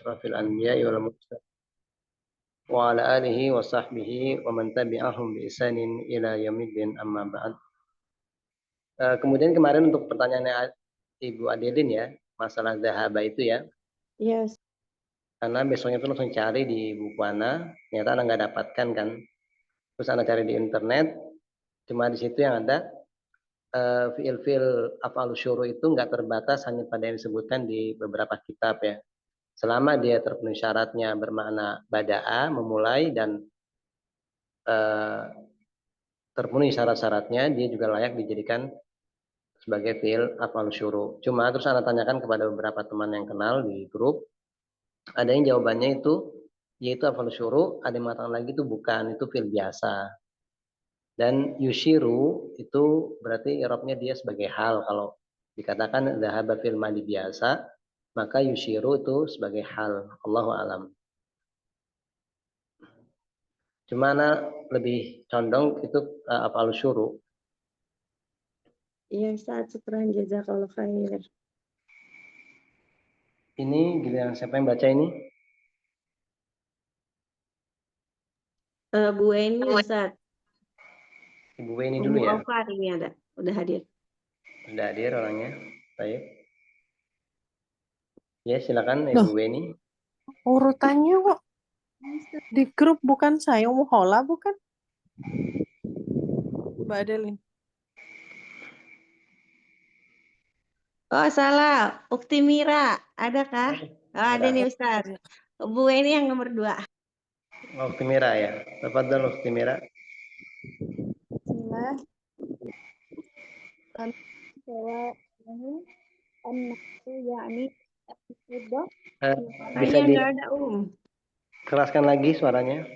asyrafil anbiya'i wal mursalin wa ala alihi wa sahbihi wa man tabi'ahum bi ihsanin ila yaumiddin amma ba'd. Kemudian kemarin untuk pertanyaannya Ibu Adelin ya, masalah zahaba itu ya. Yes. Karena besoknya itu langsung cari di buku Ana, ternyata Ana nggak dapatkan kan. Terus Ana cari di internet, cuma di situ yang ada fiil-fiil af'al syuru itu nggak terbatas hanya pada yang disebutkan di beberapa kitab ya. Selama dia terpenuhi syaratnya bermakna bada'a, memulai, dan terpenuhi syarat-syaratnya, dia juga layak dijadikan sebagai fiil af'al syuru. Cuma terus Ana tanyakan kepada beberapa teman yang kenal di grup, ada yang jawabannya itu yaitu af'al syuru, ada yang mengatakan lagi itu bukan, itu fiil biasa. Dan yushiru itu berarti i'rabnya dia sebagai hal. Kalau dikatakan dhahaba fil madi biasa, maka yushiru itu sebagai hal. Allahu alam. Cuma Ana lebih condong itu af'al syuru. Iya, saat syukran jazakallahu khair. Ini giliran siapa yang baca ini? Bu Eni, Ustaz. Ibu Weni dulu ya. Aufar ini ada, udah hadir. Sudah hadir orangnya. Baik. Ya, silakan Loh, Ibu Weni. urutannya kok di grup bukan saya, Muhola bukan? Mbak Adelin. Oh, salah. Ukti Mira, ada kah? Oh, ada nih, Ustaz. Bu Eni yang nomor 2. Ukti Mira ya. Tafadhal Ukti Mira. Bismillah. Bahwa annahu yakni ibadah. Bisa Kayaknya nggak ada, dikeraskan lagi suaranya.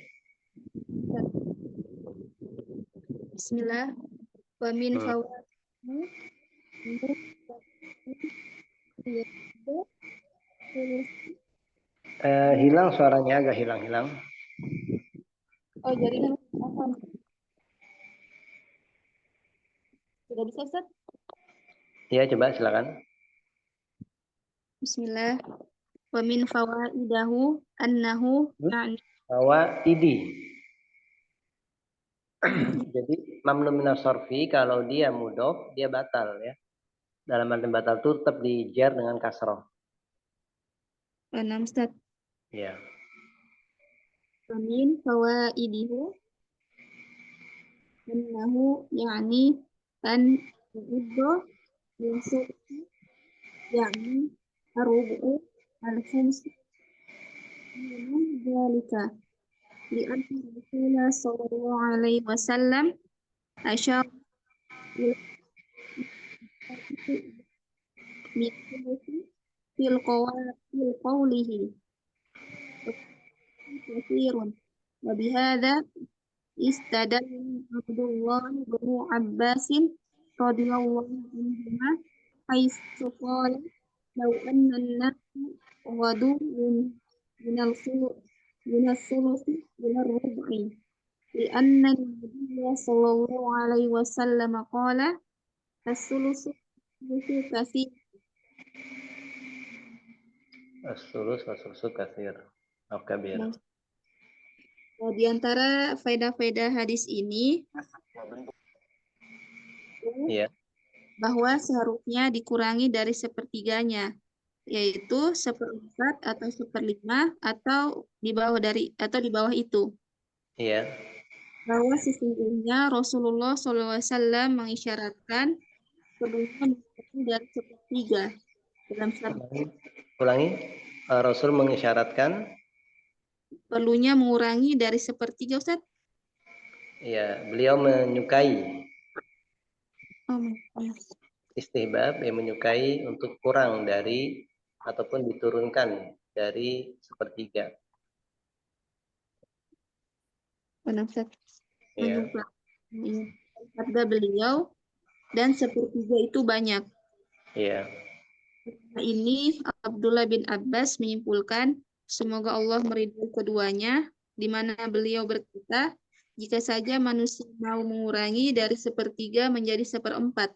Bismillah. Wa min Hilang suaranya, agak hilang-hilang. Oh, jaringan apa? Sudah bisa, Ustaz? Iya, coba silakan. Bismillah. Wa min fawaidahu annahu yani Fawaidi. Jadi mamnu minas sarfi kalau dia mudhof dia batal ya. Dalam arti batal itu tetap dijar dengan kasroh. 6 Ustaz. Ya. Wa min fawaidihu annahu yani an yu'iddu yusuf yani arubu al-khums min dzalika li'anna Rasulullah sallallahu alaihi wasallam asyara ila fil qawlihi katsirun wa bihadza istadalla Abdullah bin Abbas radhiyallahu anhuma haitsu qala law anna an-nasa ghadu min al-thuluth ila ar-rub'i li'anna an-nabiyya sallallahu alaihi wasallam qala as-thuluth katsir. As-sulus was-sulusu katsir. Kabir. Nah, di antara faedah-faedah hadis ini Iya. bahwa seharusnya dikurangi dari sepertiganya, yaitu 1/4 atau 1/5 atau di bawah itu. Iya. Bahwa sesungguhnya Rasulullah SAW mengisyaratkan perlunya mengurangi dari 1/3 dalam Ulangi. Rasul mengisyaratkan perlunya mengurangi dari 1/3, Ustaz. ya, beliau menyukai istihbab, yang menyukai untuk kurang dari ataupun diturunkan dari 1/3. Benar, Ustaz. Ya. Sabda beliau dan 1/3 itu banyak. Iya. Nah, ini Abdullah bin Abbas menyimpulkan, semoga Allah meridhai keduanya, di mana beliau berkata, jika saja manusia mau mengurangi dari 1/3 menjadi 1/4.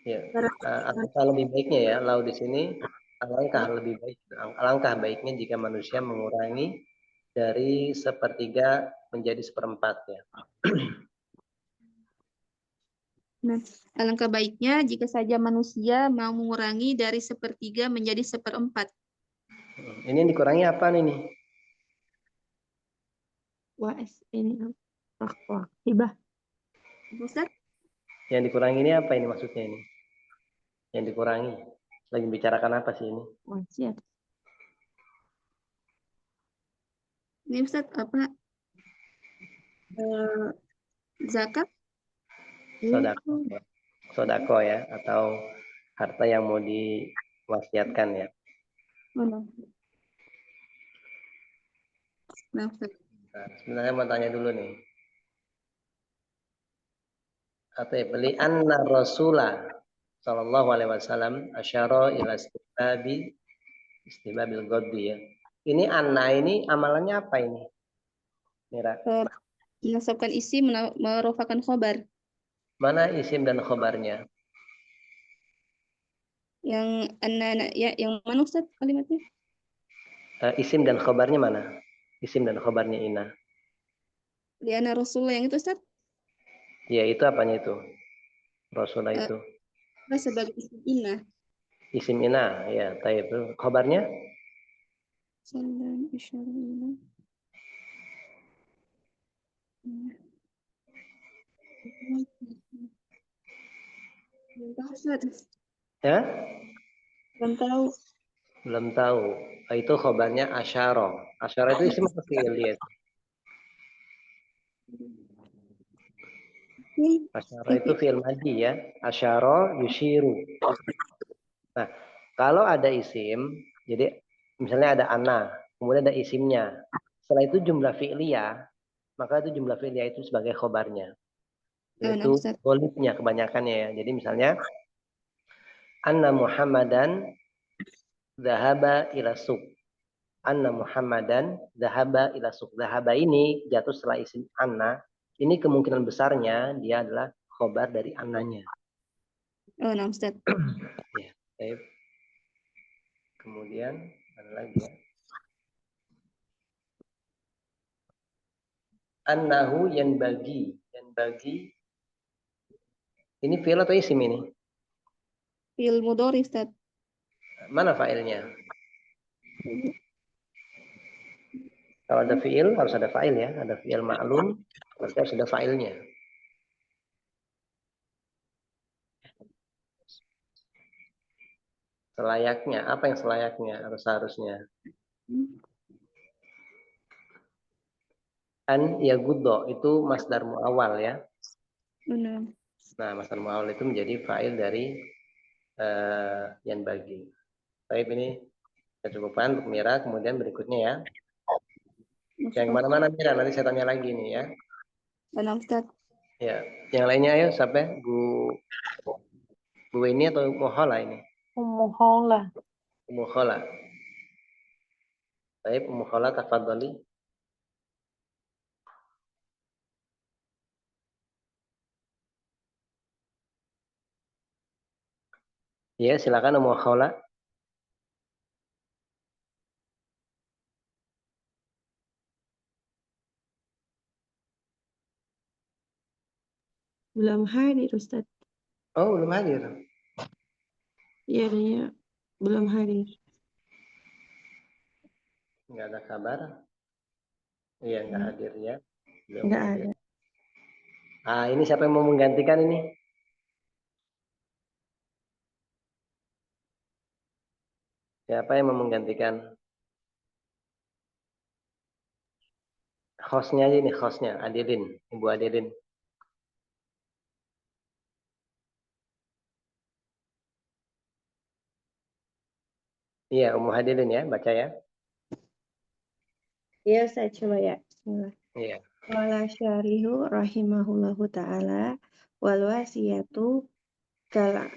Ya. Atau lebih baiknya ya, lau di sini alangkah baiknya jika manusia mengurangi dari 1/3 menjadi 1/4 ya. Nah, alangkah baiknya jika saja manusia mau mengurangi dari 1/3 menjadi 1/4. Ini yang dikurangi apa nih? ini hibah. Ustaz? Yang dikurangi ini apa ini maksudnya ini? Yang dikurangi. Lagi bicarakan apa sih ini? Wasiat. Ini Ustaz apa? Zakat? Sodako ya, atau harta yang mau diwasiatkan ya. Mana? Nah, Ustaz. Nah, sebenarnya mau tanya dulu nih. Atau beli anna Rasulullah sallallahu alaihi wasallam asyara ila istibabil ghaddi ya. Ini anna ini amalannya apa ini? Mira. Menasabkan isim, merofakan khobar. Mana isim dan khobarnya? Yang anak ya, yang mana Ustaz kalimatnya? Isim dan khobarnya mana? Isim dan khobarnya ina. Di anak Rasulullah yang itu Ustaz? Ya itu apanya itu? Rasulullah itu. Sebagai isim ina. Isim ina, ya. Taib. Khobarnya? Salam isyarina. Ya? Belum tahu. Belum tahu. Itu khobarnya asyara. Asyara itu isim atau fi'il ya? Asyara itu fi'il madhi ya. Asyara yushiru. Nah, kalau ada isim, jadi misalnya ada ana, kemudian ada isimnya. Setelah itu jumlah fi'liyah, maka itu jumlah fi'liyah itu sebagai khobarnya. Yaitu golibnya kebanyakannya ya. Jadi misalnya anna Muhammadan dhahaba ila suq. Anna Muhammadan dhahaba ila suq. Dhahaba ini jatuh setelah isim anna. Ini kemungkinan besarnya dia adalah khobar dari annanya. Oh, nah Ustaz. Ya, baik. Kemudian ada lagi ya. Annahu yanbagi. Yanbagi. Ini fi'il atau isim ini? Fi'il mudhari Ustaz. Mana fa'ilnya? Kalau ada fi'il harus ada fa'il ya. Ada fi'il ma'lum, berarti harus ada fa'ilnya. Selayaknya, apa yang selayaknya? Seharusnya. An yaguddo itu masdar mu'awal ya. Benar. Nah, masdar mu'awal itu menjadi fa'il dari yanbagi. Baik, ini kita cukupkan untuk Mira. Kemudian berikutnya ya. Yang kemana-mana Mira, nanti saya tanya lagi nih ya. Benar Ustaz. Ya, yang lainnya ayo sampai Bu ini atau Muhola ini? Umuhola. Muhola. Baik, Muhola tafadhali. Ya, silakan Muhola. Belum hadir Ustaz. Oh, belum hadir. Iya, belum hadir. Nggak ada kabar. Iya, nggak hadir ya. Belum Nggak hadir. ada. Ah, ini siapa yang mau menggantikan ini? Siapa yang mau menggantikan? Hostnya aja nih, hostnya. Adilin, Ibu Adilin. Iya, Ummu Hadilin ya, baca ya. Iya, saya coba ya. Bismillah. Iya. Qala syarihu rahimahullahu ta'ala wal wasiyatu kal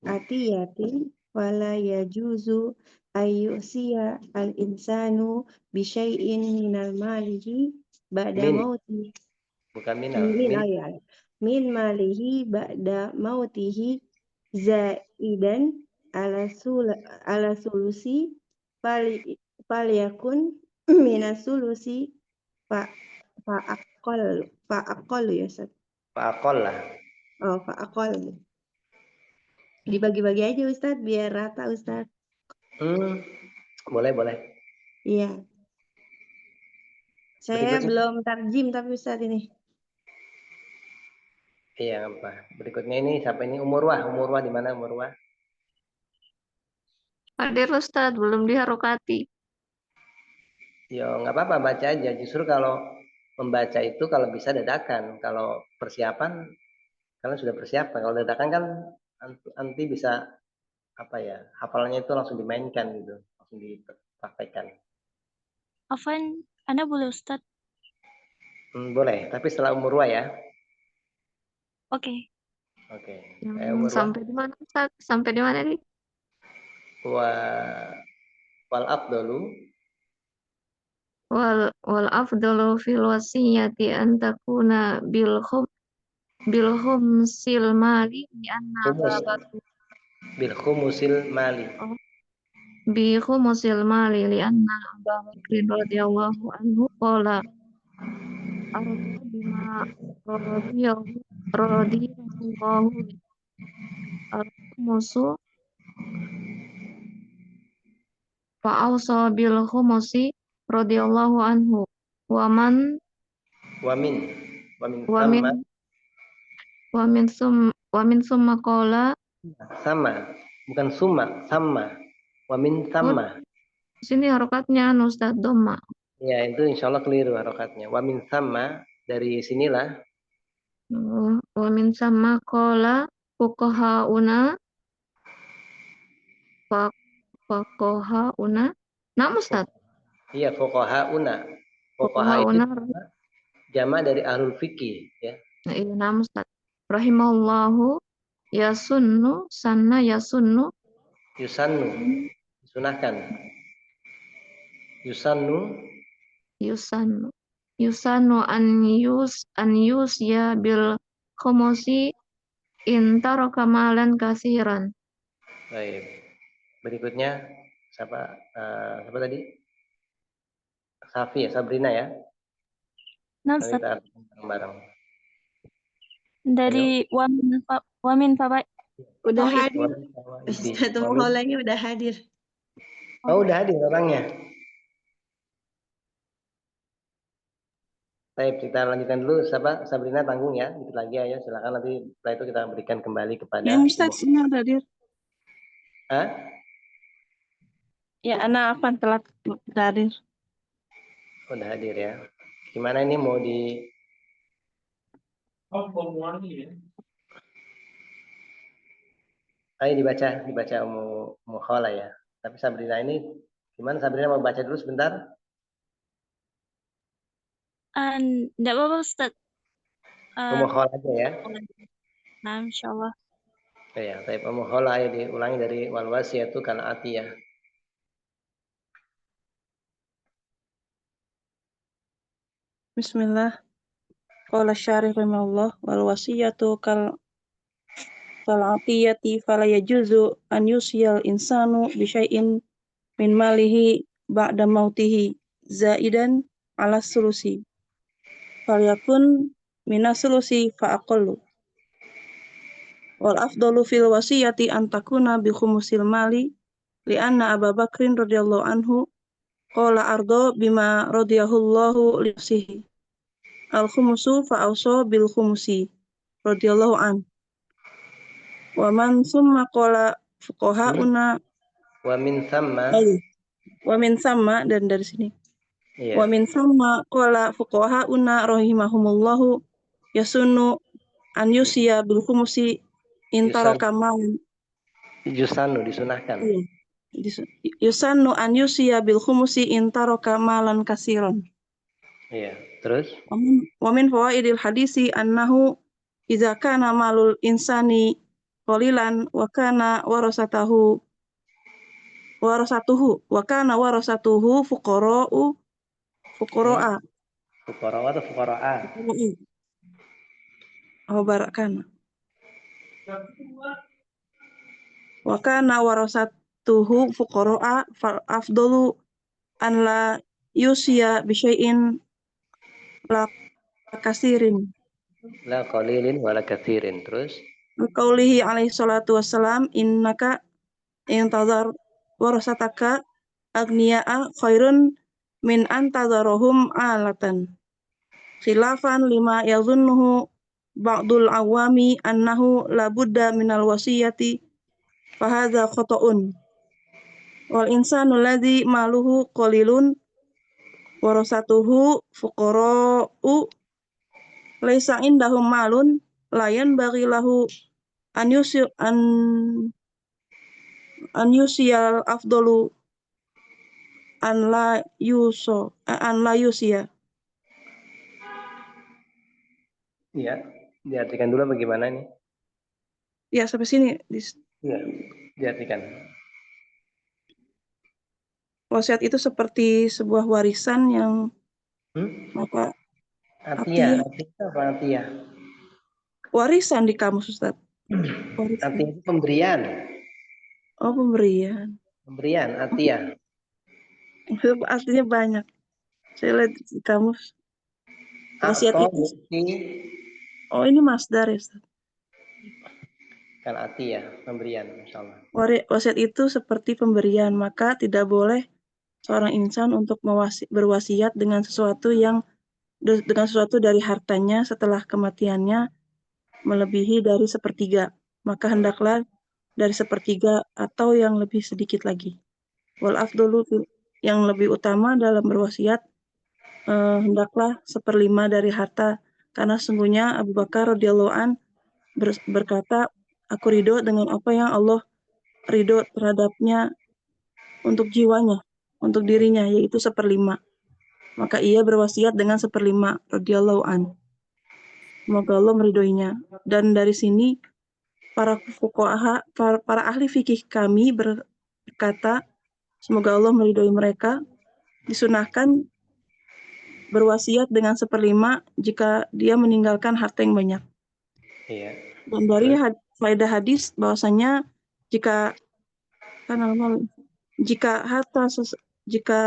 atiyati wala yajuzu ayyusiya al insanu bi syai'in minal malihi ba'da Min. mauti Bukan minal. min malihi ba'da mautihi zaidan ala sulusi faliyakun minas sulusi fa'aqol ya Ustaz. Fa'aqol lah. Oh, fa'aqol. Dibagi-bagi aja Ustaz biar rata Ustaz. Boleh, boleh. Iya. Saya Berikutnya. belum tarjim tapi Ustaz ini. Iya, apa? Berikutnya ini siapa ini? Umurwah di mana Umurwah? Hadir Ustaz, belum diharokati. Ya nggak apa-apa, baca aja. Justru kalau membaca itu kalau bisa dadakan. Kalau persiapan, kalian sudah persiapan. Kalau dadakan kan nanti bisa apa ya? Hafalannya itu langsung dimainkan gitu, langsung dipraktekkan. Afwan, Anda boleh Ustadz? Boleh, tapi setelah Umurwah ya. Oke. Oke. Yang sampai di mana Ustaz? Sampai di mana nih? Wal afdalu Wal afdalu fil wasiyati an takuna bil khumsil mali li anna bil khumusil mali. bi khumusil mali li anna Abu Bakr radhiyallahu anhu qala arju bima radhiyallahu al-khumusu fa awsa bil khumusi radhiyallahu anhu wa min summa qala sama, bukan sama wa min sama. Sini harokatnya Ustaz Doma. Ya, itu insya Allah keliru harokatnya. Wa min sama, dari sinilah. Wa min sama qala fuqahauna fuqahauna. Nah Ustaz. Iya, fuqahauna. Fuqaha itu jama dari ahlul fikih ya. Nah, iya nama Ustaz. Rahimahullahu yasunnu sanna yasunnu yusannu disunahkan. Yusannu an yus ya bil khumusi in taraka malan kasiran. Baik. Berikutnya siapa tadi? Safi ya, Sabrina ya. Nah, Nanti kita bareng. Dari Wamin Fabai. Udah hadir. Ustaz Muholanya udah hadir. Oh, udah hadir orangnya. Baik, kita lanjutkan dulu. Sabrina tanggung ya, dikit lagi ya. Silakan nanti setelah itu kita berikan kembali kepada. Ya Ustaz, ini udah hadir. Hah? Ya, anak akan telat hadir. Udah hadir ya. Gimana ini mau di? Ayo dibaca Mukhola ya. Tapi Sabrina ini gimana? Sabrina mau baca dulu sebentar? Enggak apa-apa Ustaz. Mukhola aja ya. Nah, insyaallah. Ya, tapi Mukhola ayo diulangi dari wal wasiyatu kal atiyah. Bismillah. Qala syarih rahimahullah wal wasiyatu kal atiyati fala yajuzu an yusiyal insanu bi syai'in min malihi ba'da mautihi zaidan ala sulusi. Falyakun minas sulusi fa aqallu. Wal afdalu fil wasiyati an takuna bi khumusil mali li anna Abu Bakrin radhiyallahu anhu qala ardo bima radhiyallahu li nafsihi. Al-khumusu fa awsa bil khumusi radhiyallahu an. Wa man summa qala fuqahauna Wa min thamma dan dari sini. Iya. Wa min thamma qala fuqahauna rahimahumullahu yasunnu an yusiya bil khumusi in taraka malan. Yusannu disunahkan. Yusannu an yusiya bil khumusi in taraka malan kasiran. Iya, terus? Wa min fawaidil hadisi annahu idza kana malul insani qalilan wa kana warasatuhu wa kana warasatuhu fuqara'a. Fuqara atau fuqara'a? Oh, barakan. Wa kana warasatuhu fuqara'a fal afdalu an la yusiya bi syai'in la kasirin. La qalilin wala katsirin. Terus Qaulihi alaihi salatu wassalam, innaka intadhar warasataka agniya'a khairun min antadharahum alatan. Khilafan lima yadhunnuhu ba'dul awami annahu la budda minal wasiyati fahadha khata'un. Wal insanu alladhi maluhu qalilun warasatuhu fuqara'u laisa indahum malun la yanbaghi lahu an yusiyal afdalu an la yusiya. ya, diartikan dulu bagaimana nih? Ya, sampai sini. Ya, diartikan. Wasiat itu seperti sebuah warisan yang maka Atia, atia apa atia? warisan di kamus, Ustaz. Atia itu pemberian. Oh, pemberian. Pemberian, atia. Itu artinya banyak. Saya lihat di kamus. Wasiat Atau itu. bukti Oh, ini masdar ya, Ustaz. kan atia, pemberian, insyaallah. Wasiat itu seperti pemberian, maka tidak boleh seorang insan untuk berwasiat dengan sesuatu dari hartanya setelah kematiannya melebihi dari sepertiga. Maka hendaklah dari sepertiga atau yang lebih sedikit lagi. Wal afdolu, yang lebih utama dalam berwasiat hendaklah 1/5 dari harta, karena sungguhnya Abu Bakar radhiyallahu an berkata, aku ridho dengan apa yang Allah ridho terhadapnya untuk jiwanya, untuk dirinya, yaitu 1/5. Maka ia berwasiat dengan 1/5 radhiyallahu an. Semoga Allah meridhoinya. Dan dari sini para ahli fikih kami berkata, semoga Allah meridhoi mereka, disunahkan berwasiat dengan 1/5 jika dia meninggalkan harta yang banyak. Iya. Dan dari faedah hadis bahwasanya jika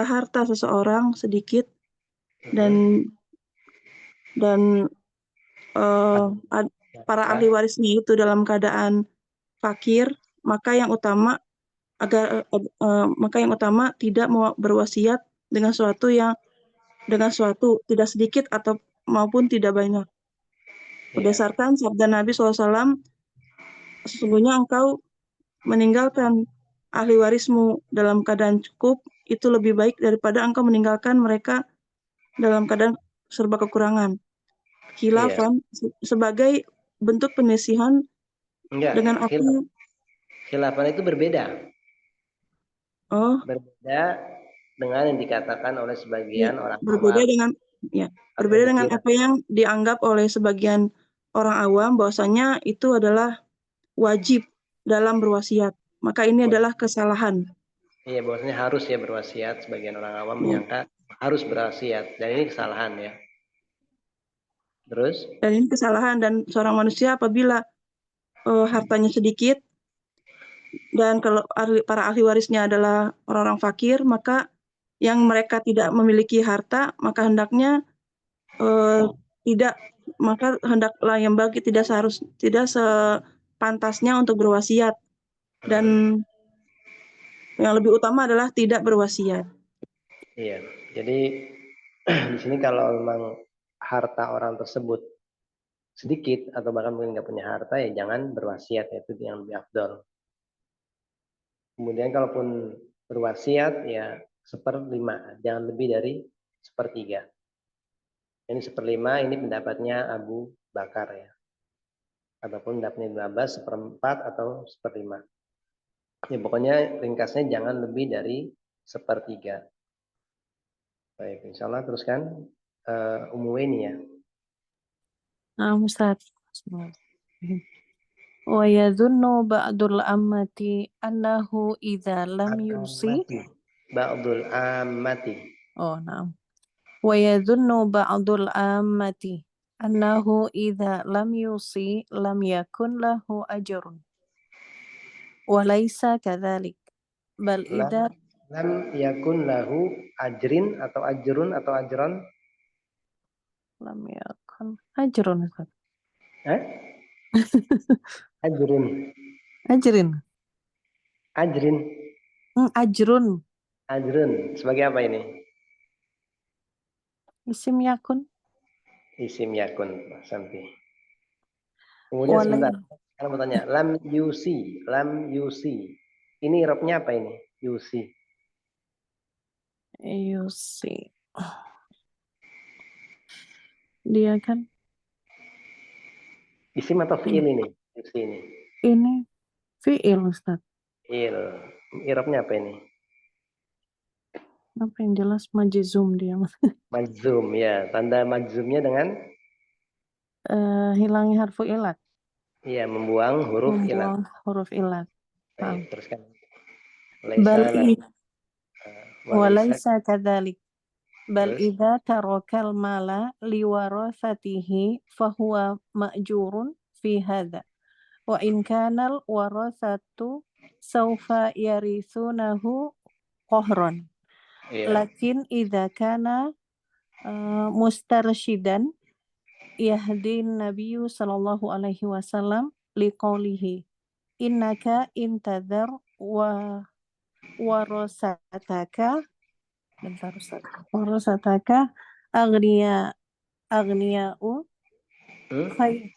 harta seseorang sedikit dan para ahli warisnya itu dalam keadaan fakir, maka yang utama tidak mau berwasiat dengan suatu tidak sedikit atau maupun tidak banyak. Berdasarkan sabda Nabi SAW, sesungguhnya engkau meninggalkan ahli warismu dalam keadaan cukup, itu lebih baik daripada engkau meninggalkan mereka dalam keadaan serba kekurangan. Khilafan sebagai bentuk penyelisihan dengan apa? Khilafan itu berbeda. Oh. Berbeda dengan yang dikatakan oleh sebagian orang berbeda awam. Berbeda dengan apa yang dianggap oleh sebagian orang awam bahwasanya itu adalah wajib dalam berwasiat. Maka ini adalah kesalahan. Iya, bahwasanya harus ya berwasiat. Sebagian orang awam menyangka harus berwasiat, dan ini kesalahan ya. Terus? Dan ini kesalahan, dan seorang manusia apabila hartanya sedikit dan kalau para ahli warisnya adalah orang-orang fakir, maka yang mereka tidak memiliki harta, maka hendaknya hendaklah yang bagi tidak sepantasnya untuk berwasiat, dan yang lebih utama adalah tidak berwasiat. Iya, jadi di sini kalau memang harta orang tersebut sedikit atau bahkan mungkin nggak punya harta, ya jangan berwasiat, itu yang lebih afdol. Kemudian kalaupun berwasiat ya 1/5, jangan lebih dari 1/3. Ini 1/5 ini pendapatnya Abu Bakar ya. Ataupun pendapatnya Ibnu Abbas 1/4 atau 1/5. Ya pokoknya ringkasnya jangan lebih dari 1/3. Baik, insyaallah teruskan Ummu Weni ya. Ustaz. Wa yadhunnu ba'dul ammati annahu idza lam yusi ba'dul ammati. Oh, na'am. Wa yadhunnu ba'dul ammati annahu idza lam yusi lam yakun lahu ajrun. Walaysa kadzalik. Bal Lam, idza lam yakun lahu ajrin atau ajrun atau ajron. lam yakun ajrun. Ustaz. Eh? Ajrun. Ajrin. Ajrin. Ajrun. Ajrun. Sebagai apa ini? Isim yakun. Isim yakun. Sampai. Kemudian sebentar. Sekarang mau tanya. Lam yusi. Lam yusi. Ini irobnya apa ini? Yusi. Yusi. Dia kan Isim atau fi'il ini? Yusi ini. ini fi'il Ustaz. Fi'il. Irobnya apa ini? Apa yang jelas majzum dia. Majzum ya. Tanda majzumnya dengan Hilangi harfu ilat. iya membuang huruf ilat. Membuang huruf ilat. Baik, teruskan. Bal Laisa walaysa kadzalik. Bal Terus? idza tarakal mala liwarathatihi fahuwa ma'jurun fi hadza. Wa in kanal warathatu sawfa yarithunahu qahran. Iya. Lakin idza kana mustarsyidan yahdin nabiyyu sallallahu alaihi wasallam liqaulihi innaka intadhar wa warasataka bentar Ustaz. Warasataka aghniya'u khair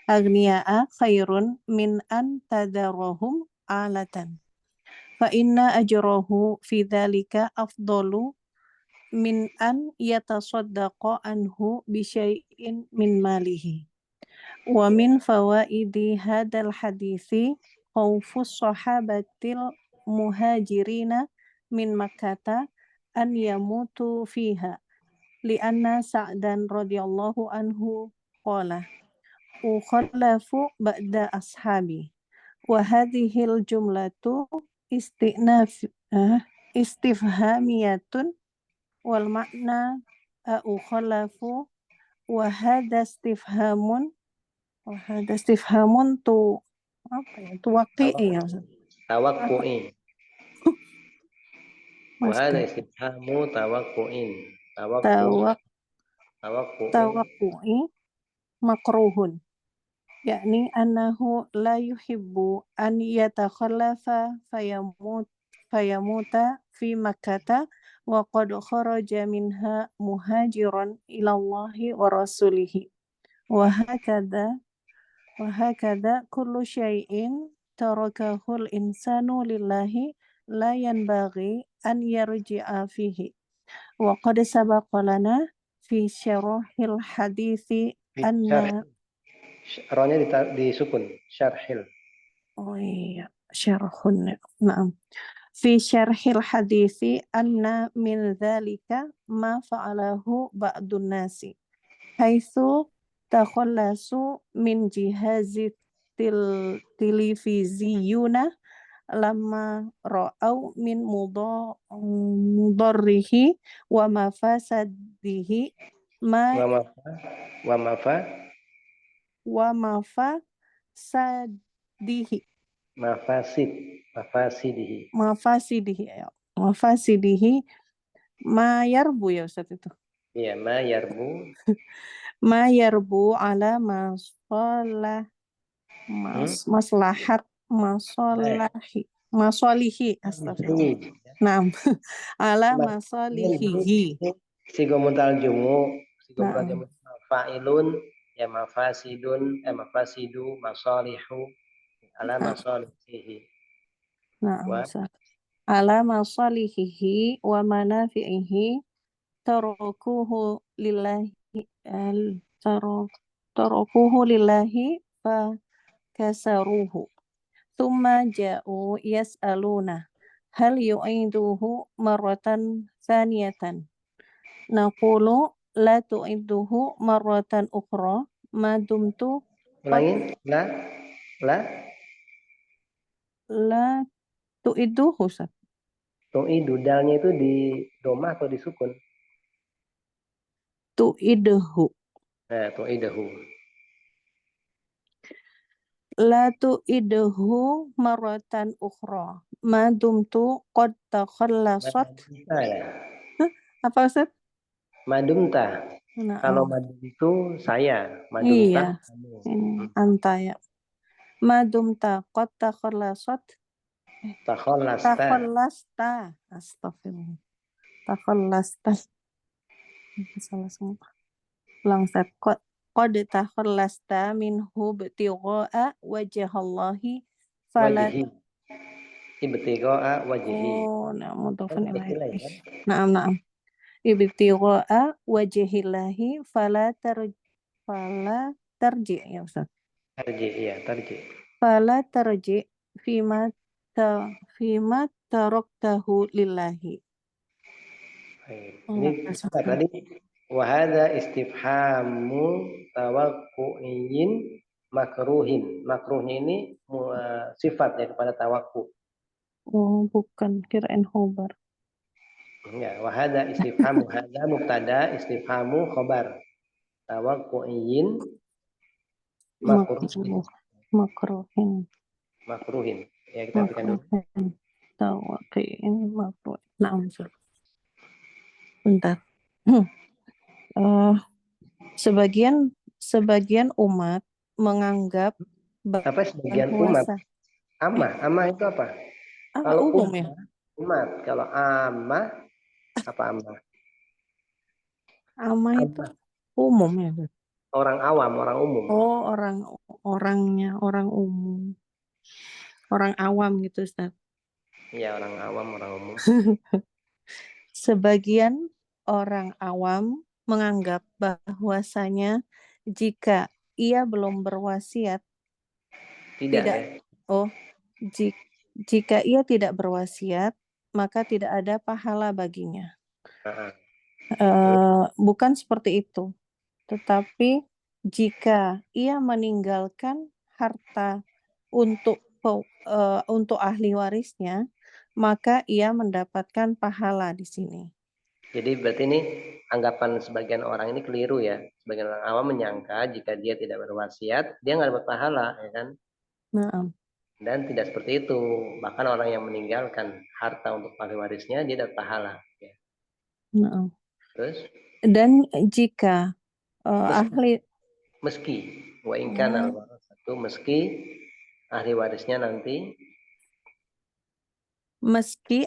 agniya'a khairun min an tadarahum alatan. Fa inna ajrahu fi dzalika afdalu min an yatasaddaqa anhu bi syai'in min malihi. Wa min fawaidi hadzal hadithi khawfus sahabatil muhajirina min Makkah an yamutu fiha li'anna Sa'dan radhiyallahu anhu qala ukhallafu ba'da ashabi wa hadhil jumlatu istifhamiyatun wal makna ukhallafu wa hadha istifhamun tu apa ya tu waqi'i ya Tawakku'in. Wa Mas hadza istifhamu tawakku'in. Tawakku'in. tawaqqu'i makruhun yakni annahu la yuhibbu an yatakhallafa fayamuta fi Makkah wa qad kharaja minha muhajiran ila Allahi wa rasulihi wa hakadha kullu syai'in tarakahul insanu lillahi la yanbaghi an yarji'a fihi wa qad sabaqa lana fi syarahil hadithi anna Rohnya disukun. Syarhil. oh iya syarhun na'am fi syarhil hadithi anna min dzalika ma fa'alahu ba'dun nasi haitsu takhallasu min jihazi televiziyuna lama ra'au min mudarrihi wa mafasadihi wa mafasadihi ma yarbu ya Ustaz itu. Iya, ma yarbu. Ma yarbu ala maslahat masolihi astagfirullah. Naam. Ala masolihi. Sigo mutal jumu fa'ilun ya mafasidun mafasidu masalihu ala masalihi. Naam. Ala masalihi wa manafi'ihi tarakuhu lillahi fa kasaruhu thumma ja'u yas'aluna hal yu'iduhu marratan thaniyatan naqulu la tu'iduhu marratan ukhra ma dumtu ulangin la tu'iduhu tu'idu dalnya itu di doma atau di sukun? Tu'iduhu. Nah, tu'iduhu. la tu'idhu maratan ukhra ma dumtu qad takhallasat. Madumta ya. Apa Ustaz? Madumta. Kalau Nah, madum itu saya, madumta iya, kamu. ini anta ya. Ma dumta qad takhallasat. Takhallasta. Takhallasta. Astagfirullah. Takhallasta. Salah semua. Ulang Ustaz. Qad takhallasta minhu btigha'a wajhallahi fala. Wajhi. Ibtigha'a wajhi. Oh, nah, mudhafun Kan ilaih. kecil ya. Naam. Ibtigha'a wajhillahi fala tarji ya Ustaz. Tarji, iya, tarji. Fala tarji fima taraktahu lillahi. Baik. Oh, Ini Ustaz. tadi wahada istifhamu tawakku'in makruhin. Makruhnya ini sifat ya kepada tawakku. Oh, bukan, kirain khobar. Ya, wahada istifhamu hada mubtada istifhamu khobar. Tawakku'in makruhin. Makruhin. Makruhin. Ya, kita artikan dulu. Tawakku'in makruh. Nah, Ustaz. Bentar. Sebagian umat menganggap Apa sebagian umat? bahwa Amah itu apa? Kalau umum ya? umat, kalau amah apa amah? Ama itu umum ya? Orang awam, orang umum. Oh, orang umum. Orang awam gitu, Ustaz. Iya, orang awam, orang umum. Sebagian orang awam menganggap bahwasanya jika ia belum berwasiat, Tidak. jika ia tidak berwasiat, maka tidak ada pahala baginya. Bukan seperti itu, tetapi jika ia meninggalkan harta untuk ahli warisnya, maka ia mendapatkan pahala di sini. Jadi berarti ini anggapan sebagian orang ini keliru ya. Sebagian orang awam menyangka jika dia tidak berwasiat, dia nggak dapat pahala, ya kan? Nah, Dan tidak seperti itu. Bahkan orang yang meninggalkan harta untuk ahli warisnya, dia dapat pahala. Ya. nah. Terus? Dan jika ahli meski ahli warisnya nanti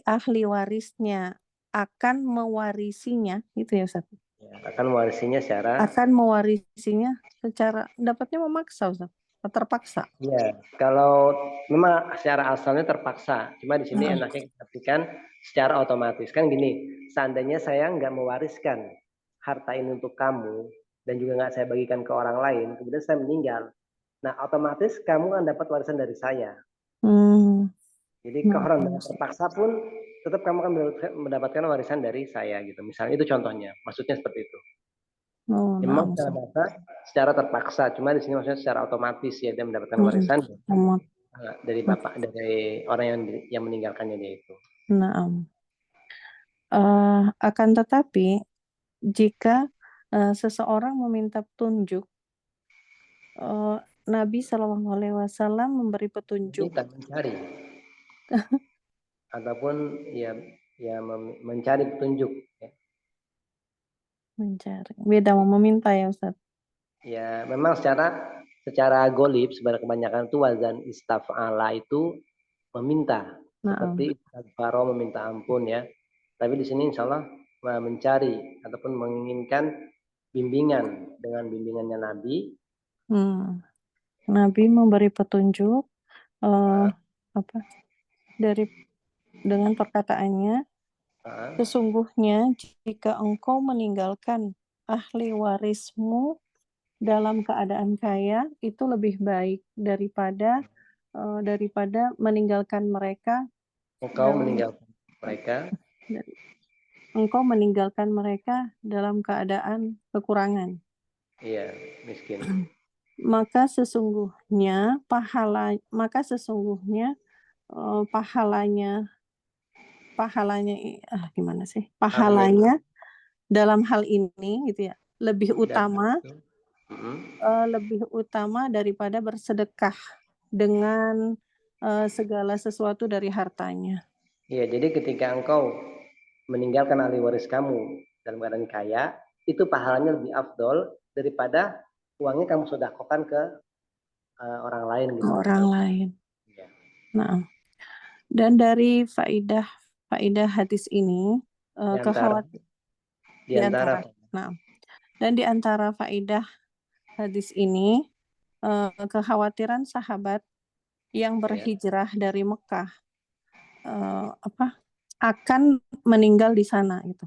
ahli warisnya akan mewarisinya, gitu ya Ustaz. Ya, akan mewarisinya secara dapatnya memaksa Ustaz, terpaksa. Iya, kalau memang secara asalnya terpaksa, cuma di sini enaknya kita artikan secara otomatis kan gini. Seandainya saya nggak mewariskan harta ini untuk kamu dan juga nggak saya bagikan ke orang lain, kemudian saya meninggal, nah otomatis kamu kan dapat warisan dari saya. Jadi kehormatan terpaksa pun tetap kamu akan mendapatkan warisan dari saya gitu. Misalnya itu contohnya, maksudnya seperti itu. Memang secara terpaksa, cuma di sini maksudnya secara otomatis ya dia mendapatkan warisan dari bapak, dari orang yang meninggalkannya dia itu. Akan tetapi jika seseorang meminta petunjuk, Nabi SAW memberi petunjuk. Kita mencari ataupun ya mencari petunjuk. Ya. Mencari, beda mau meminta ya Ustaz. Ya memang secara golib sebenarnya kebanyakan itu wazan istaf'ala itu meminta, seperti istighfaro meminta ampun ya. Tapi di sini insya Allah mencari ataupun menginginkan bimbingan dengan bimbingannya Nabi. Nabi memberi petunjuk dengan perkataannya, sesungguhnya jika engkau meninggalkan ahli warismu dalam keadaan kaya, itu lebih baik daripada meninggalkan mereka. Engkau meninggalkan mereka dalam keadaan kekurangan. Iya, miskin. Maka sesungguhnya pahalanya dalam hal ini gitu ya lebih utama daripada bersedekah dengan segala sesuatu dari hartanya. Iya, jadi ketika engkau meninggalkan ahli waris kamu dalam keadaan kaya, itu pahalanya lebih afdol daripada uangnya kamu sedekahkan ke orang lain gitu. Orang lain. Iya. Nah, dan dari faidah hadis ini Di antara dan di antara faidah hadis ini kekhawatiran sahabat yang berhijrah dari Mekah akan meninggal di sana itu.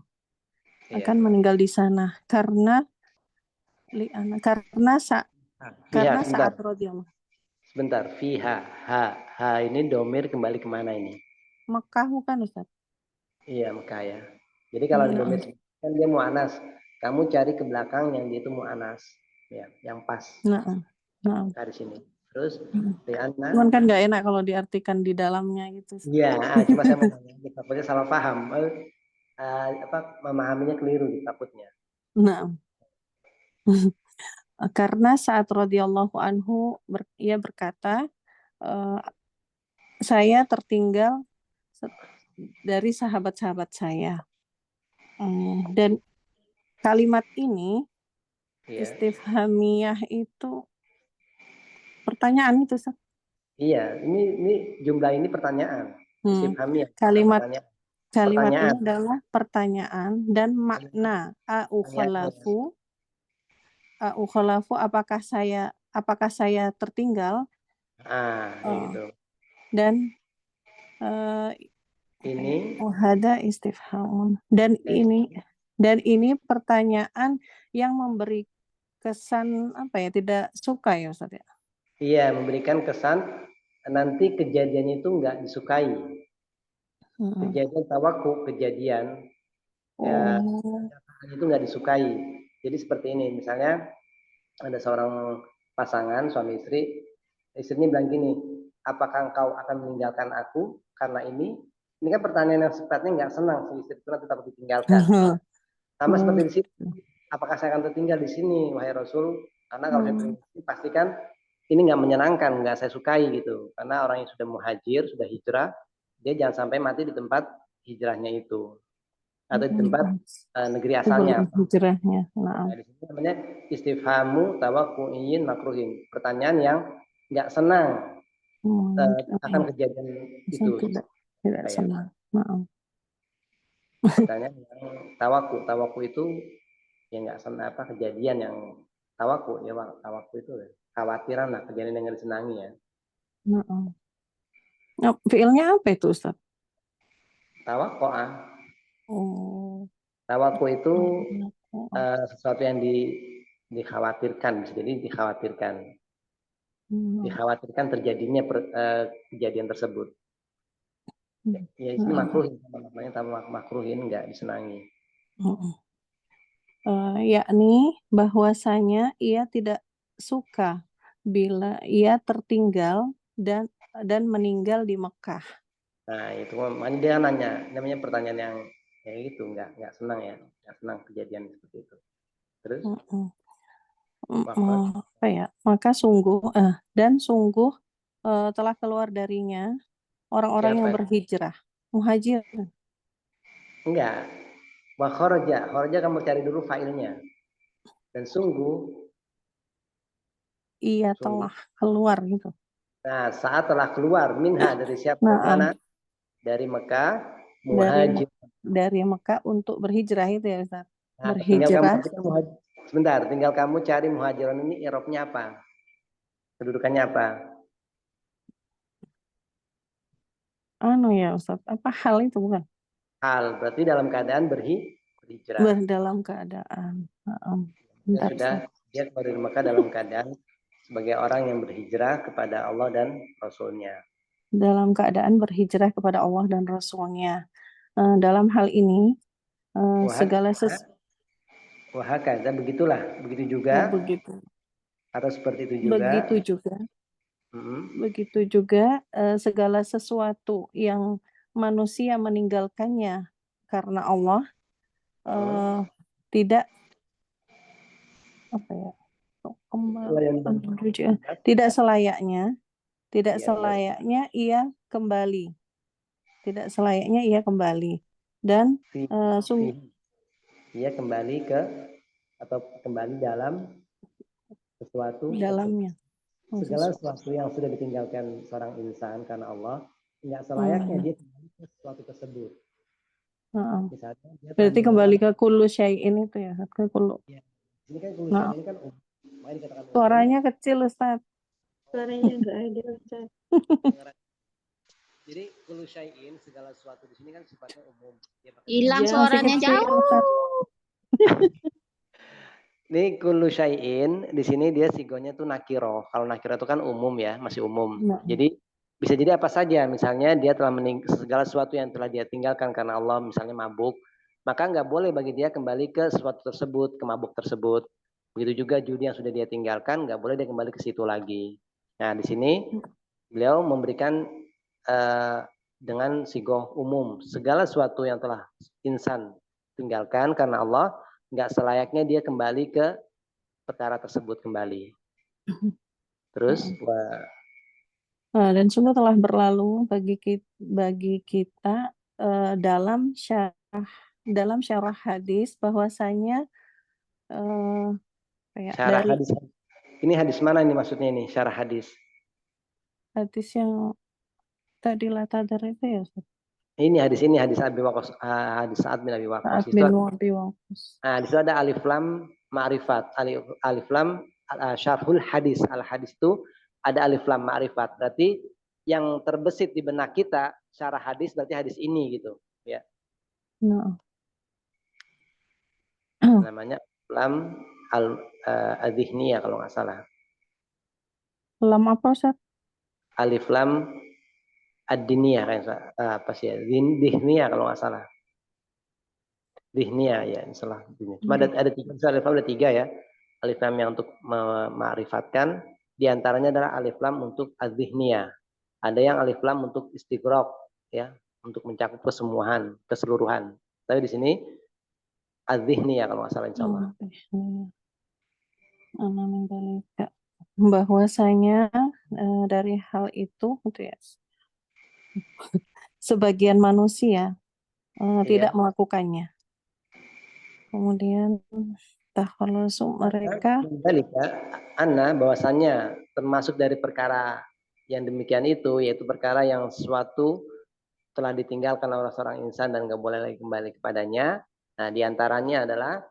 Akan meninggal di sana karena saat radhiyallahu. Sebentar, fiha, ha ini domir kembali kemana ini? Mekah bukan Ustaz? Iya, Mekah ya. Jadi kalau di domir kan dia mu'anas. Kamu cari ke belakang yang dia itu mu'anas. Ya, yang pas. Dari sini. Terus Cuman kan nggak enak kalau diartikan di dalamnya gitu. Iya, cuma saya mau nanya, takutnya salah paham. Memahaminya keliru takutnya. Nah. Karena saat radhiyallahu anhu ia berkata, saya tertinggal dari sahabat-sahabat saya. Dan kalimat ini istifhamiyah itu pertanyaan itu, Ustaz. Iya, ini jumlah ini pertanyaan. Istifhamiyah. Kalimat ini adalah pertanyaan dan makna a'ukhalafu apakah saya tertinggal? Gitu. Dan ini hada istifhamun dan ini pertanyaan yang memberi kesan tidak suka ya Ustaz ya. Iya, memberikan kesan nanti kejadiannya itu nggak disukai. Kejadian tawaku, kejadian itu nggak disukai. Jadi seperti ini, misalnya ada seorang pasangan suami istri, istrinya bilang gini, apakah engkau akan meninggalkan aku karena ini? Ini kan pertanyaan yang sifatnya nggak senang, si istri itu nanti takut ditinggalkan. Sama seperti di sini, apakah saya akan tertinggal di sini, wahai Rasul? Karena kalau saya tertinggal, pastikan ini nggak menyenangkan, nggak saya sukai gitu. Karena orang yang sudah muhajir, sudah hijrah, dia jangan sampai mati di tempat hijrahnya itu. Atau di tempat negeri asalnya. Hijrahnya. Nah, di sini namanya istifhamu tawaqqu'iyyin makruhin. Pertanyaan yang nggak senang akan kejadian itu. Tidak senang. Pertanyaan yang tawaku itu yang nggak senang kejadian yang tawaku ya Bang. Tawaku itu khawatiran lah kejadian yang nggak disenangi ya. Fiilnya apa itu Ustaz? Tawakoa. Tawaku itu sesuatu yang dikhawatirkan, bisa jadi dikhawatirkan. Dikhawatirkan terjadinya kejadian tersebut. Ya itu makruhin, namanya makruhin nggak disenangi. Yakni bahwasanya ia tidak suka bila ia tertinggal dan meninggal di Mekah. Nah itu dia nanya, namanya pertanyaan yang kayak gitu, nggak senang ya, nggak senang kejadian seperti itu. Terus maka sungguh telah keluar darinya orang-orang yang berhijrah, muhajir. Enggak, kharaja kamu cari dulu failnya. Dan sungguh ia telah keluar gitu. Nah, saat telah keluar minha dari siapa mana? Dari Mekah, muhajir. Dari Mekah untuk berhijrah itu ya Ustaz. Nah, berhijrah. Tinggal kamu cari muhajiran ini i'rabnya apa? Kedudukannya apa? Ya Ustaz, apa hal itu bukan? Hal, berarti dalam keadaan berhijrah. Dalam keadaan. Dia keluar dari Mekah dalam keadaan sebagai orang yang berhijrah kepada Allah dan Rasulnya. Dalam keadaan berhijrah kepada Allah dan Rasulnya. Dalam hal ini segala wahakadza begitulah, begitu juga. Begitu. Atau seperti itu juga. Begitu juga segala sesuatu yang manusia meninggalkannya karena Allah tidak tidak selayaknya Tidak Iya, terus selayaknya ia kembali. Tidak selayaknya ia kembali. Dan fi, sungguh dia kembali ke atau kembali dalam sesuatu dalamnya. segala sesuatu yang sudah ditinggalkan seorang insan karena Allah nggak selayaknya Hmm. dia kembali ke sesuatu tersebut. Heeh. Misalnya dia telah Berarti kembali meninggalkan, ke kullu syai'in itu ya, ke kullu. ini kan kullu Nah, syai' ini kan umum. Makanya dikatakan umum. suaranya kecil Ustaz. Suaranya enggak ada, Ustaz. Jadi kullu syai'in segala sesuatu di sini kan sifatnya umum. Dia pakai Hilang Dia masih suaranya kecil jauh. Ustaz. Ini kullu syai'in di sini dia sigonya tuh nakiro. Kalau nakiro itu kan umum ya, masih umum. Nah, Jadi bisa jadi apa saja. Misalnya dia telah segala sesuatu yang telah dia tinggalkan karena Allah, misalnya mabuk, maka nggak boleh bagi dia kembali ke sesuatu tersebut, ke mabuk tersebut. Begitu juga judi yang sudah dia tinggalkan, nggak boleh dia kembali ke situ lagi. Nah di sini beliau memberikan dengan sigoh umum segala sesuatu yang telah insan tinggalkan karena Allah nggak selayaknya dia kembali ke perkara tersebut kembali. Terus dan sungguh telah berlalu bagi kita dalam syarah hadis bahwasanya syarah dari hadis. Ini hadis mana ini maksudnya ini syarah hadis? hadis yang tadi latadar itu ya Ustaz? Ini hadis Abi Waqqas, hadis Sa'ad bin Abi Waqqas Sa'ad itu. bin Abi Waqqas. Nah, di situ ada alif lam ma'rifat, alif lam syarhul hadis. Al hadis itu ada alif lam ma'rifat. Berarti yang terbesit di benak kita syarah hadis berarti hadis ini gitu, ya. Nah. Namanya lam al-adhihniyah kalau nggak salah. Lam apa Ustaz? Alif lam ad-diniyah kayak apa sih ya? Dihniyah kalau nggak salah. Dihniyah ya, salah. Cuma ada tiga, alif lam ada tiga ya. Alif lam yang untuk ma'rifatkan, di antaranya adalah alif lam untuk az-zihniyah. Ada yang alif lam untuk istighraq ya, untuk mencakup keseluruhan. Tapi di sini az-zihniyah kalau nggak salah insyaallah. Bahwasanya dari hal itu gitu ya. Sebagian manusia tidak melakukannya. Kemudian takhallus mereka anna bahwasanya termasuk dari perkara yang demikian itu yaitu perkara yang sesuatu telah ditinggalkan oleh seorang insan dan nggak boleh lagi kembali kepadanya. Nah, diantaranya adalah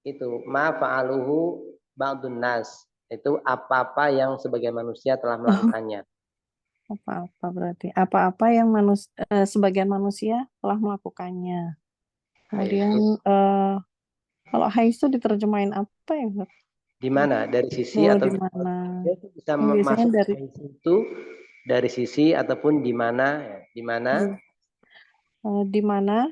itu ma fa'aluhu ba'dun nas. Itu apa-apa yang sebagian manusia telah melakukannya. apa-apa berarti apa-apa yang sebagian manusia telah melakukannya. Kemudian kalau hais itu diterjemahin apa ya? Di mana? Dari sisi atau di mana? dia bisa Biasanya masuk dari itu dari sisi ataupun di mana ya. Di mana di mana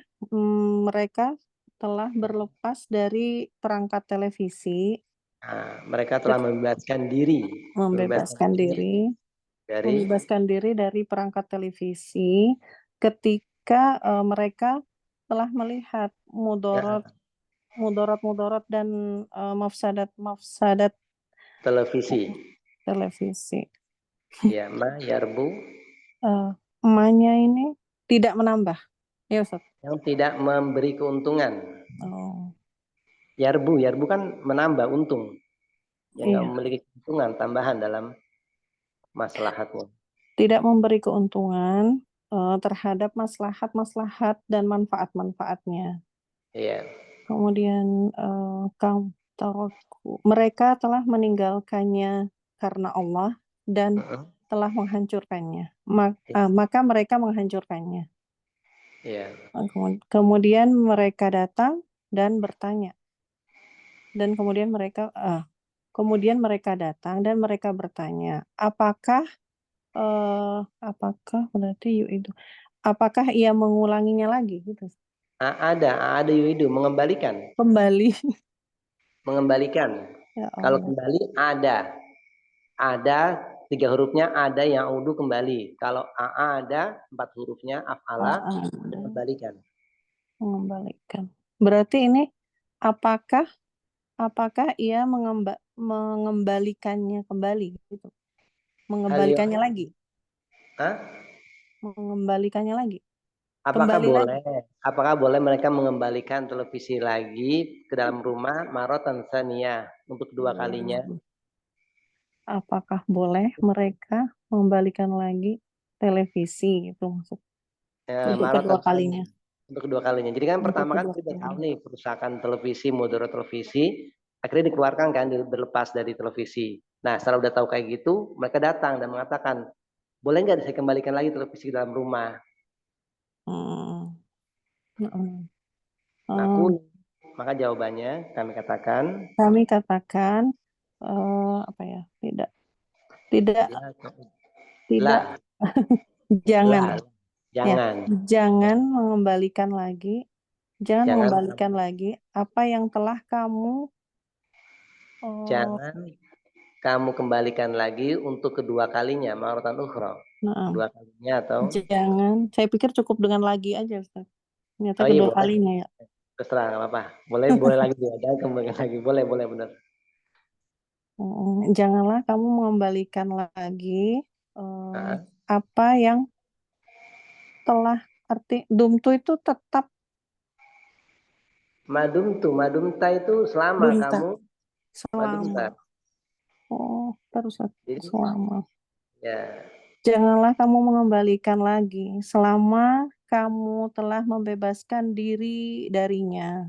mereka telah berlepas dari perangkat televisi. Nah, mereka telah membebaskan diri dari perangkat televisi ketika mereka telah melihat mudarat dan mafsadat televisi. Ya, ma yarbu emaknya ini tidak menambah. Ya Ustaz. Yang tidak memberi keuntungan. Oh. Yarbu kan menambah untung. Yang nggak memiliki keuntungan tambahan dalam maslahatnya. Tidak memberi keuntungan terhadap maslahat dan manfaat-manfaatnya. Iya. Kemudian mereka telah meninggalkannya karena Allah dan telah menghancurkannya. Maka mereka menghancurkannya. Iya. Kemudian mereka datang dan bertanya. Dan kemudian mereka datang dan mereka bertanya, apakah berarti itu? Apakah ia mengulanginya lagi gitu? Ada yuidu mengembalikan. Mengembalikan. Ya, kalau kembali ada 3 hurufnya ada yang udu kembali. Kalau ada 4 hurufnya af'ala mengembalikan. Berarti ini apakah ia mengembalikannya kembali gitu? Mengembalikannya lagi. Hah? Mengembalikannya lagi. Apakah Kembali lagi. boleh mereka mengembalikan televisi lagi ke dalam rumah marotan saniyah untuk kedua kalinya? Apakah boleh mereka mengembalikan lagi televisi itu maksud Ya, untuk marotan kedua kalinya? untuk kedua kalinya. Jadi kan Untuk pertama kan kedua kita tahu kalinya. nih perusahaan televisi, model televisi, akhirnya dikeluarkan kan, berlepas dari televisi. Nah, setelah udah tahu kayak gitu, mereka datang dan mengatakan, boleh nggak saya kembalikan lagi televisi ke dalam rumah? Hmm. Hmm. Aku, maka jawabannya kami katakan, Kami katakan apa ya? Tidak lah, jangan. Ya, jangan. jangan mengembalikan lagi. Jangan Jangan, mengembalikan lagi apa yang telah kamu jangan kamu kembalikan lagi untuk kedua kalinya, marotan ukhra. nah, Kedua kalinya atau? jangan. Saya pikir cukup dengan lagi aja, Ustaz. Ternyata Oh iya, kedua boleh. kalinya ya. Terserah, nggak apa-apa. Boleh lagi juga. Jangan kembalikan lagi. Boleh benar. Janganlah kamu mengembalikan lagi Nah, apa yang telah dumtu itu tetap madumta itu selama dumta kamu madumta. selama. Oh, terus Jadi, selama. ya, Janganlah kamu mengembalikan lagi selama kamu telah membebaskan diri darinya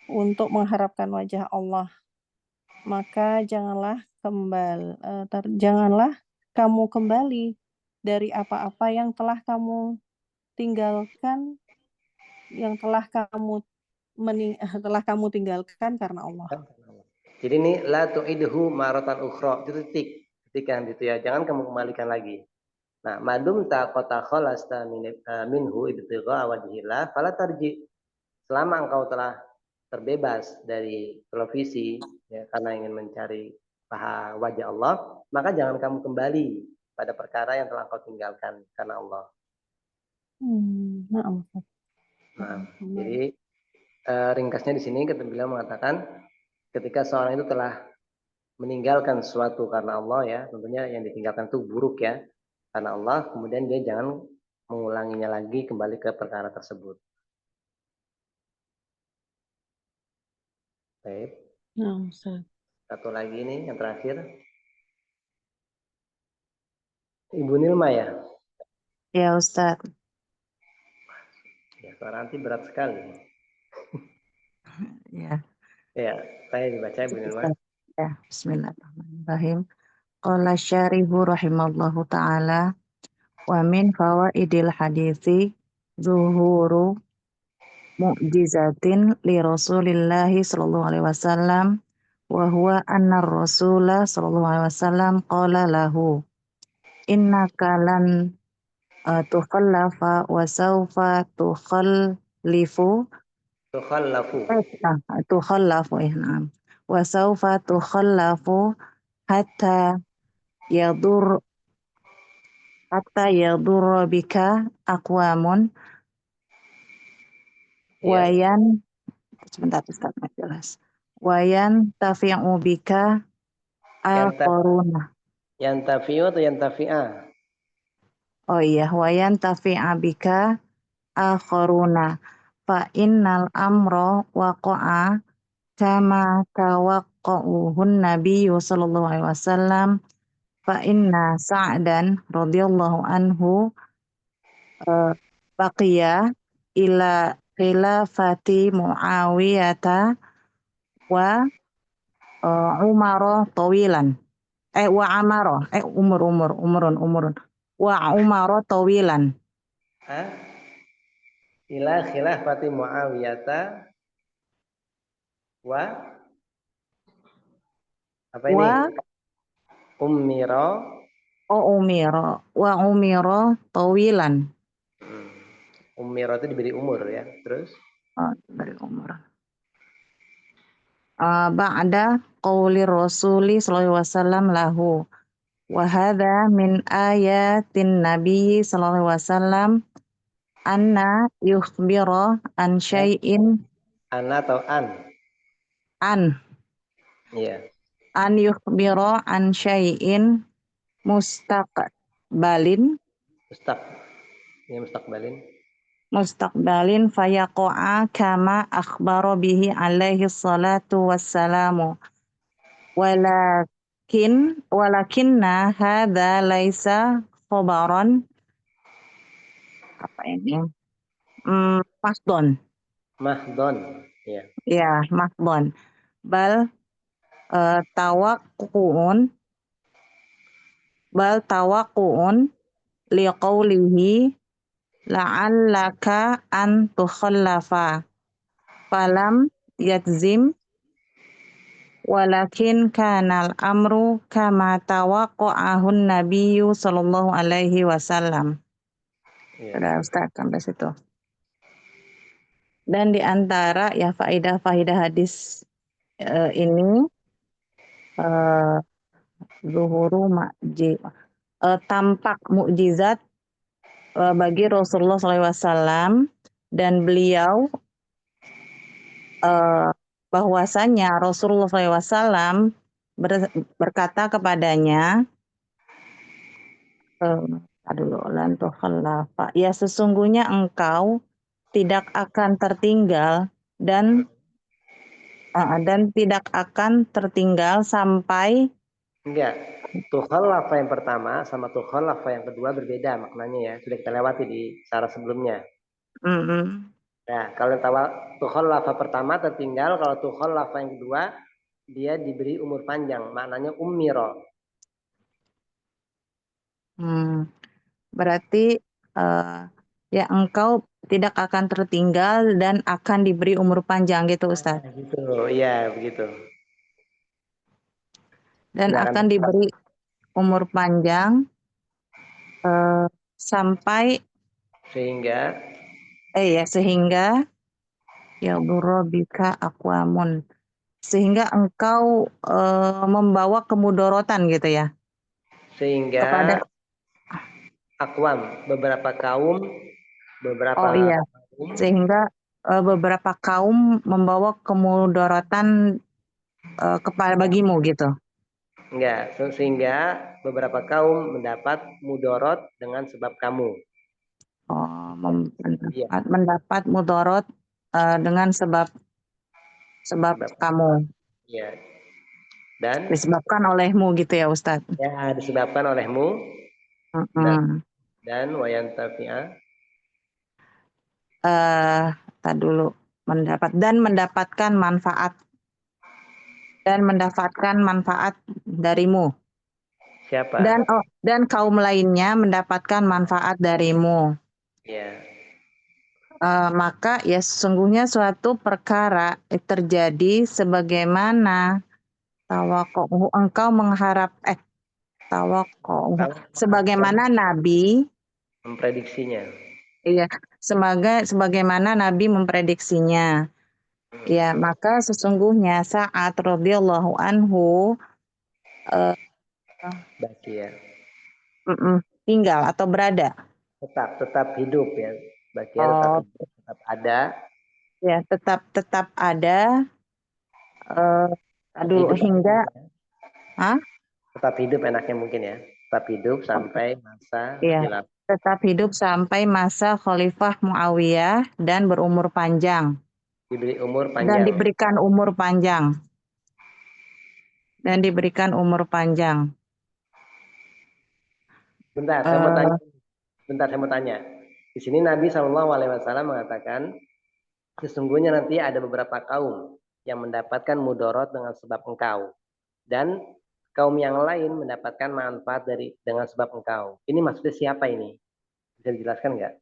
untuk mengharapkan wajah Allah. Maka janganlah kamu kembali dari apa-apa yang telah kamu tinggalkan, yang telah kamu tinggalkan karena Allah. jadi ini la tu'idhu marotan ukhra. Itu titik. Ketikan gitu ya. Jangan kamu kembalikan lagi. Nah, madumta qata khalasta minhu ibtigha wajhillah fala tarji. Selama engkau telah terbebas dari televisi ya, karena ingin mencari paha wajah Allah, maka jangan kamu kembali pada perkara yang telah engkau tinggalkan karena Allah. Maaf. Nah, jadi ringkasnya di sini kita bilang mengatakan ketika seorang itu telah meninggalkan sesuatu karena Allah ya, tentunya yang ditinggalkan itu buruk ya karena Allah, kemudian dia jangan mengulanginya lagi kembali ke perkara tersebut. Baik. Satu lagi nih yang terakhir. Ibu Nilma ya? Ya Ustaz. Ya, suara nanti berat sekali. Ya. Ya, saya dibaca Ibu Nilma. Ya, bismillahirrahmanirrahim. Qala syarihu rahimallahu ta'ala wa min fawaidil hadithi zuhuru mu'jizatin li Rasulillahi sallallahu alaihi wasallam wa huwa anna Rasulullah sallallahu alaihi wasallam qala lahu innaka lan tukhallafa wa sawfa tukhallifu tukhallafu na'am wa sawfa tukhallafu hatta yadur bika aqwamun wayan sebentar Ustaz nggak jelas wayan tafi'u bika al-qaruna Yantafi'u atau yantafi'a? oh iya wayan tafi'a bika al-qaruna fa innal amra waqa'a kama tawaqqa'uhun nabiyyu sallallahu alaihi wasallam fa inna Sa'dan radhiyallahu anhu baqiya ila khilafati Muawiyata wa Umaro tawilan umurun wa Umaro tawilan Ila khilafati Muawiyata wa apa ini? Umiro tawilan. Umiro itu diberi umur ya. Terus? Dari umur. Ba'da qawli Rasuli sallallahu alaihi wasallam lahu. Wa hadha min ayatin Nabi sallallahu alaihi wasallam anna yukhbira an syai'in Ana atau an? An Iya. yukhbira an syai'in mustaqbalin mustaqbalin. mustaqbalin fayaqa'a kama akhbara bihi alaihi salatu wassalamu walakinna hadza laisa khabaran apa ini mahdon Mahdon. Ya. ya mahdon bal tawaqqu'un liqaulihi la'allaka an tukhallafa falam yajzim walakin kanal amru kama tawaqqa'ahun nabiyyu sallallahu alaihi wasallam. Ya. Sudah Ustaz sampai situ. Dan di antara ya faidah-faidah hadis ini zuhuru tampak mukjizat bagi Rasulullah SAW dan beliau bahwasanya Rasulullah SAW berkata kepadanya, ya sesungguhnya engkau tidak akan tertinggal dan tidak akan tertinggal sampai Enggak. Tukhallafa yang pertama sama tukhallafa yang kedua berbeda maknanya ya. Sudah kita lewati di syarah sebelumnya. Nah, kalau tukhallafa pertama tertinggal, kalau tukhallafa yang kedua dia diberi umur panjang, maknanya ummiro. Berarti ya engkau tidak akan tertinggal dan akan diberi umur panjang gitu Ustaz. Gitu, iya begitu. Dan akan diberi umur panjang sampai sehingga ya burobika aqwamun sehingga engkau membawa kemudorotan gitu ya. Sehingga kepada akwam beberapa kaum sehingga beberapa kaum membawa kemudorotan kepada bagimu gitu. Enggak, sehingga beberapa kaum mendapat mudorot dengan sebab kamu. Mendapat mudorot dengan sebab kamu. Iya. Dan disebabkan olehmu gitu ya Ustadz. Ya, disebabkan olehmu. Dan wayantafi'a. Tak dulu mendapatkan manfaat. Dan mendapatkan manfaat darimu. Siapa? Dan kaum lainnya mendapatkan manfaat darimu. Ya. Maka ya sesungguhnya suatu perkara terjadi sebagaimana tawaqqu engkau mengharap tawaqqu sebagaimana Nabi memprediksinya. Iya, sebagaimana Nabi memprediksinya. Ya, maka sesungguhnya saat radhiyallahu anhu tinggal atau berada. Tetap hidup ya. Tetap ada. Ya, tetap ada. Hingga tetap hidup enaknya mungkin ya. Tetap hidup sampai masa khilafah. Tetap hidup sampai masa Khalifah Muawiyah dan berumur panjang. Dan diberikan umur panjang. Bentar, saya mau tanya. Di sini Nabi SAW mengatakan, sesungguhnya nanti ada beberapa kaum yang mendapatkan mudorot dengan sebab engkau. Dan kaum yang lain mendapatkan manfaat dengan sebab engkau. Ini maksudnya siapa ini? Bisa dijelaskan nggak?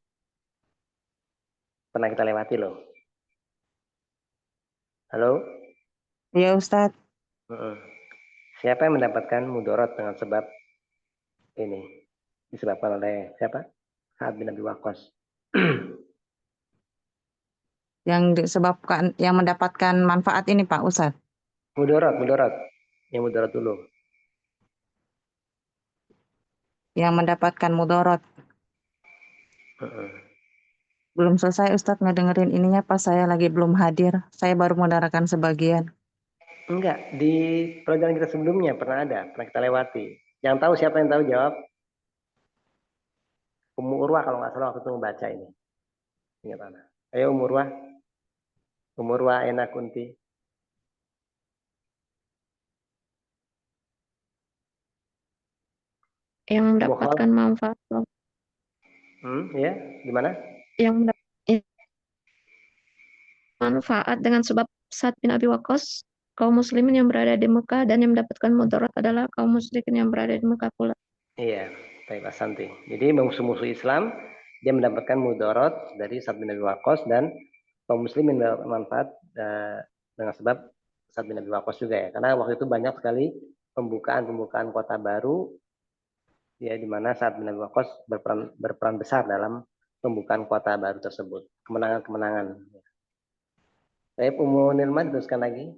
Pernah kita lewati loh. Halo? Iya Ustadz. Siapa yang mendapatkan mudorot dengan sebab ini? Disebabkan oleh siapa? Sa'ad bin Abi Waqqas. Yang mendapatkan manfaat ini Pak Ustadz. Mudorot. Yang mudorot dulu. Yang mendapatkan mudorot. Belum selesai Ustadz ngedengerin ininya pas saya lagi belum hadir. Saya baru mengutarakan sebagian. Enggak, di pelajaran kita sebelumnya pernah kita lewati. Yang tahu siapa yang tahu jawab? Ummu Urwah kalau nggak salah waktu itu membaca ini. Ingat mana? Ayo Ummu Urwah. Ummu Urwah enak kunti. Yang mendapatkan manfaat. Ya, gimana? Yang mendapat manfaat dengan sebab Sa'ad bin Abi Waqqas, kaum muslimin yang berada di Mekah, dan yang mendapatkan mudarat adalah kaum musyrikin yang berada di Mekah pula. Iya, baik Asanti. Jadi musuh-musuh Islam dia mendapatkan mudarat dari Sa'ad bin Abi Waqqas, dan kaum muslimin mendapat manfaat dengan sebab Sa'ad bin Abi Waqqas juga ya. Karena waktu itu banyak sekali pembukaan kota baru ya, di mana Sa'ad bin Abi Waqqas berperan besar dalam pembukaan kota baru tersebut. Kemenangan-kemenangan. Baik, Ummu Nirma teruskan lagi.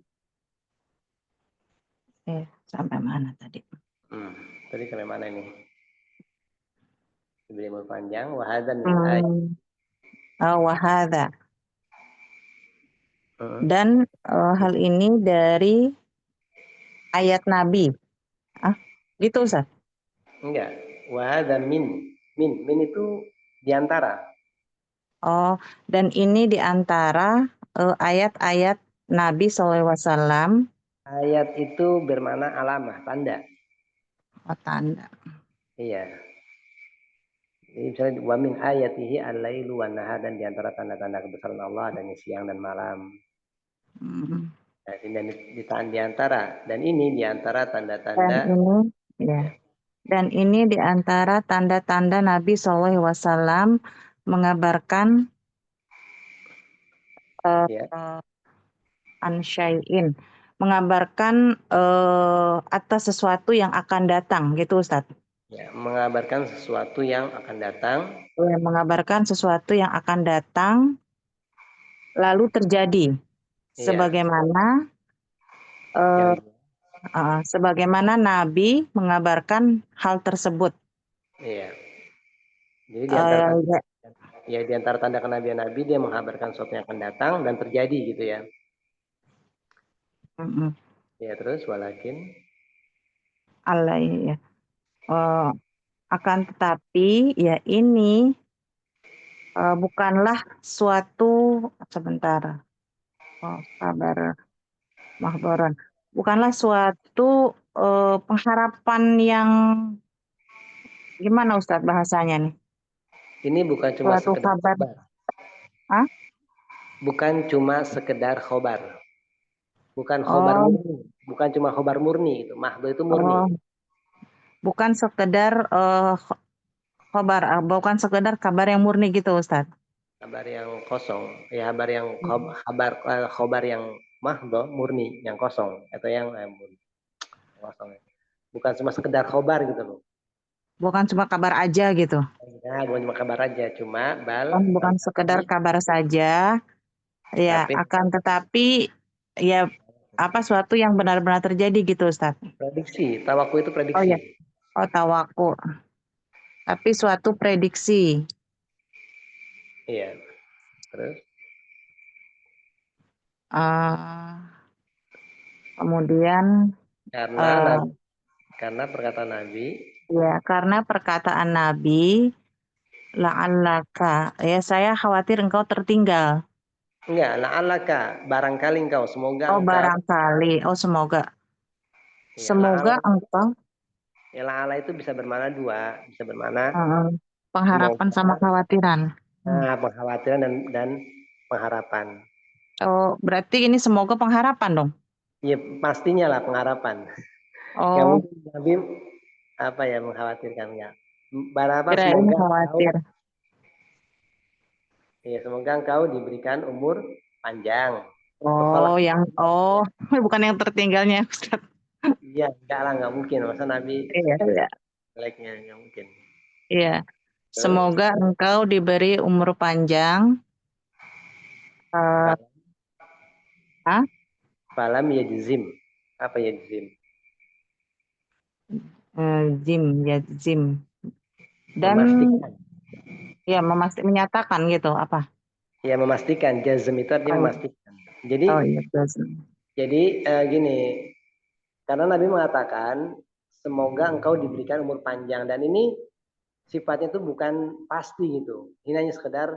Sampai mana tadi? Tadi sampai mana ini? Sebelum panjang, wahada min ayat. Wahada. Dan hal ini dari ayat Nabi. Gitu Ustaz? Enggak. Wahada min itu diantara. Oh, dan ini diantara ayat-ayat Nabi SAW. Ayat itu bermakna alamah, tanda. Oh, tanda. Iya. Jadi misalnya wa min ayatihi al-lailu wan nahar, dan diantara tanda-tanda kebesaran Allah dan siang dan malam. Dan diantara, dan ini diantara tanda-tanda. Dan ini diantara tanda-tanda Nabi SAW mengabarkan an-syai'in, mengabarkan atas sesuatu yang akan datang, gitu Ustaz. Ya, mengabarkan sesuatu yang akan datang. Mengabarkan sesuatu yang akan datang lalu terjadi. Sebagaimana sebagaimana Nabi mengabarkan hal tersebut. Iya. Jadi di antara tanda kenabian Nabi, dia mengabarkan sesuatu yang akan datang dan terjadi gitu ya. Ya, terus walakin ya. Akan tetapi ya ini bukanlah suatu kabar mahdoran. Bukanlah suatu pengharapan yang gimana Ustadz bahasanya nih? Ini bukan cuma suatu sekedar kabar. Bukan cuma sekedar khobar. Bukan khobar murni. Bukan cuma khobar murni itu. Mahdo itu murni. Bukan sekedar khobar, bukan sekedar kabar yang murni gitu Ustadz. Kabar yang kosong. Ya, khobar yang mahdo murni, yang kosong atau yang murni. Kosong. Bukan cuma sekedar khobar gitu loh. Bukan cuma kabar aja gitu. Ya, bukan cuma kabar aja, cuma bukan sekedar kabar saja. Ya, akan tetapi ya suatu yang benar-benar terjadi gitu Ustaz. Prediksi, tawaku itu prediksi. Oh ya. Oh, tawaku. Tapi suatu prediksi. Iya. Terus? Kemudian karena perkataan Nabi. Ya, karena perkataan Nabi, la'allaka. Ya, saya khawatir engkau tertinggal. Enggak, la'allaka, barangkali engkau, semoga engkau. Barangkali. Oh, semoga. Ya, semoga engkau. Ya, la'alla itu bisa bermakna dua, bisa bermakna pengharapan sama khawatiran. Nah, penghawatiran dan pengharapan. Oh, berarti ini semoga pengharapan dong? Iya, pastinya lah pengharapan. Yang mungkin Nabi mengkhawatirkannya. Semoga khawatir. Ya, semoga engkau diberikan umur panjang. Bukan yang tertinggalnya, Ustaz. Iya, enggak lah, enggak mungkin. Masa Nabi jeleknya, enggak mungkin. Iya. Semoga engkau diberi umur panjang. Falam yajzim. Apa yajzim? Yajzim. Dan memastikan. Ya, menyatakan gitu, apa? Ya, memastikan. Jazm itu artinya memastikan. Jadi, jazm. Jadi gini, karena Nabi mengatakan semoga engkau diberikan umur panjang. Dan ini sifatnya itu bukan pasti gitu. Ini hanya sekedar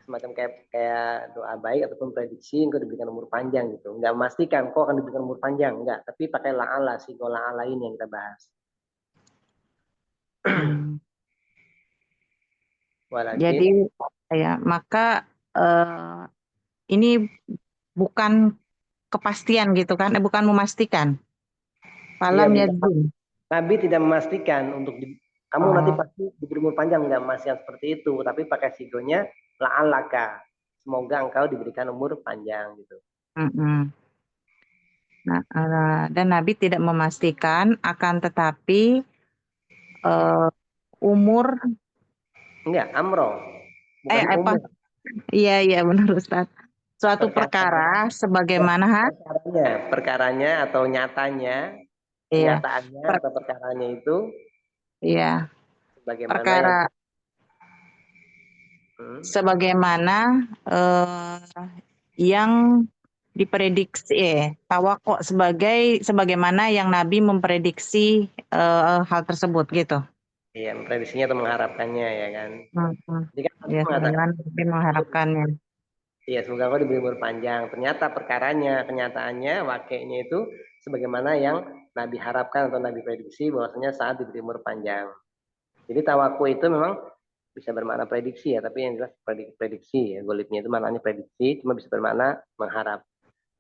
semacam kayak doa baik ataupun prediksi engkau diberikan umur panjang gitu. Enggak memastikan kau akan diberikan umur panjang, enggak. Tapi pakai la'ala, sigo la'ala ini yang kita bahas. Walakin, Jadi ya, maka ini bukan kepastian gitu kan, bukan memastikan. Falam iya, yadzin. Nabi tidak memastikan untuk kamu nanti pasti diberi umur panjang, enggak memastikan seperti itu, tapi pakai sigonya la'alaka. Semoga engkau diberikan umur panjang gitu. Nah, dan Nabi tidak memastikan, akan tetapi umur Enggak, amro. Bukan apa? umur. Iya benar Ustaz. Suatu perkara sebagaimana Perkaranya atau nyatanya, iya, kenyataannya atau perkaranya itu iya. sebagaimana sebagaimana yang diprediksi tawakok sebagaimana yang Nabi memprediksi hal tersebut gitu. Iya, memprediksinya atau mengharapkannya ya kan. Jadi kan Ya, Nabi mengharapkannya. Iya, semoga kau diberi umur panjang. Ternyata perkaranya, kenyataannya, wakilnya itu sebagaimana yang Nabi harapkan atau Nabi prediksi bahwasanya saat diberi umur panjang. Jadi tawaku itu memang bisa bermakna prediksi ya, tapi yang jelas prediksi ya. Golibnya itu maknanya prediksi, cuma bisa bermakna mengharap.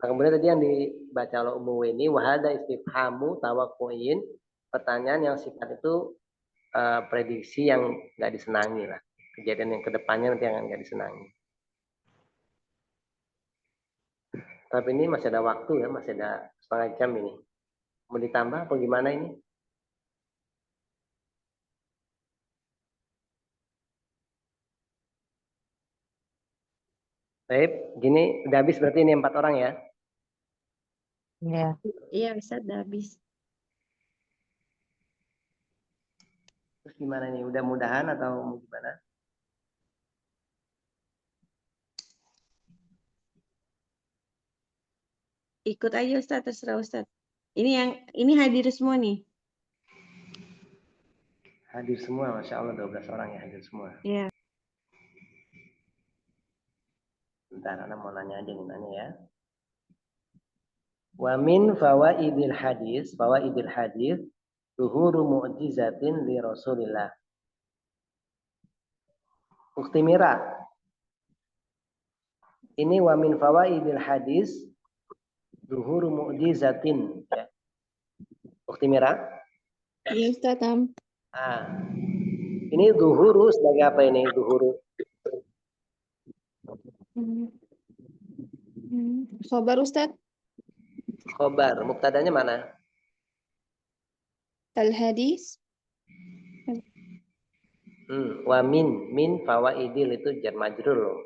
Nah, kemudian tadi yang dibaca oleh Ummu ini wahada istifhamu tawakuin, pertanyaan yang sifat itu prediksi yang nggak disenangi lah. Kejadian yang kedepannya nanti yang nggak disenangi. Tapi ini masih ada waktu ya, masih ada setengah jam ini. Mau ditambah apa gimana ini? Baik, gini udah habis berarti ini 4 orang ya? Iya. Iya, Ustaz, udah habis. Terus gimana nih? Udah mudahan atau mau gimana? Ikut aja Ustaz, terserah Ustaz. Ini hadir semua nih. Hadir semua, Masya Allah 12 orang ya hadir semua. Iya. Bentar, Ana mau nanya aja nih, nanya ya. Wa min fawaidil hadis zuhuru mu'jizatin li Rasulillah. Ukti Mira. Ini wa min fawaidil hadis zuhuru mu'jizatin ya. Ukti Mira. Iya, Ustaz. Ini zuhuru sebagai apa ini? Zuhuru. Khobar, Ustaz. Khobar. Muktadanya mana? Al-hadis. Wa min fawaidil itu jar majrur.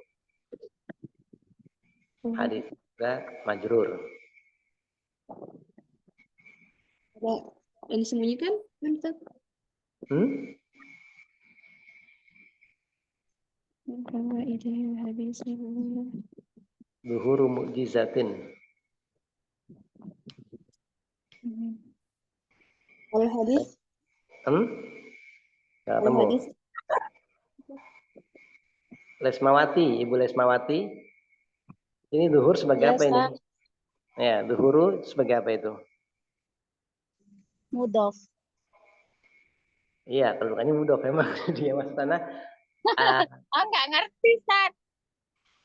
Hadis juga majrur. Ada yang disembunyikan, Ustaz? Zuhuru mu'jizatin. Al-hadis. Al-hadis. Lesmawati, Ibu Lesmawati. Ini zuhur sebagai apa ini? Ya, zuhuru sebagai apa itu? Mudhof. Iya, kalau bukannya mudhof memang dia Mas Tanah. Enggak ngerti, Ustaz.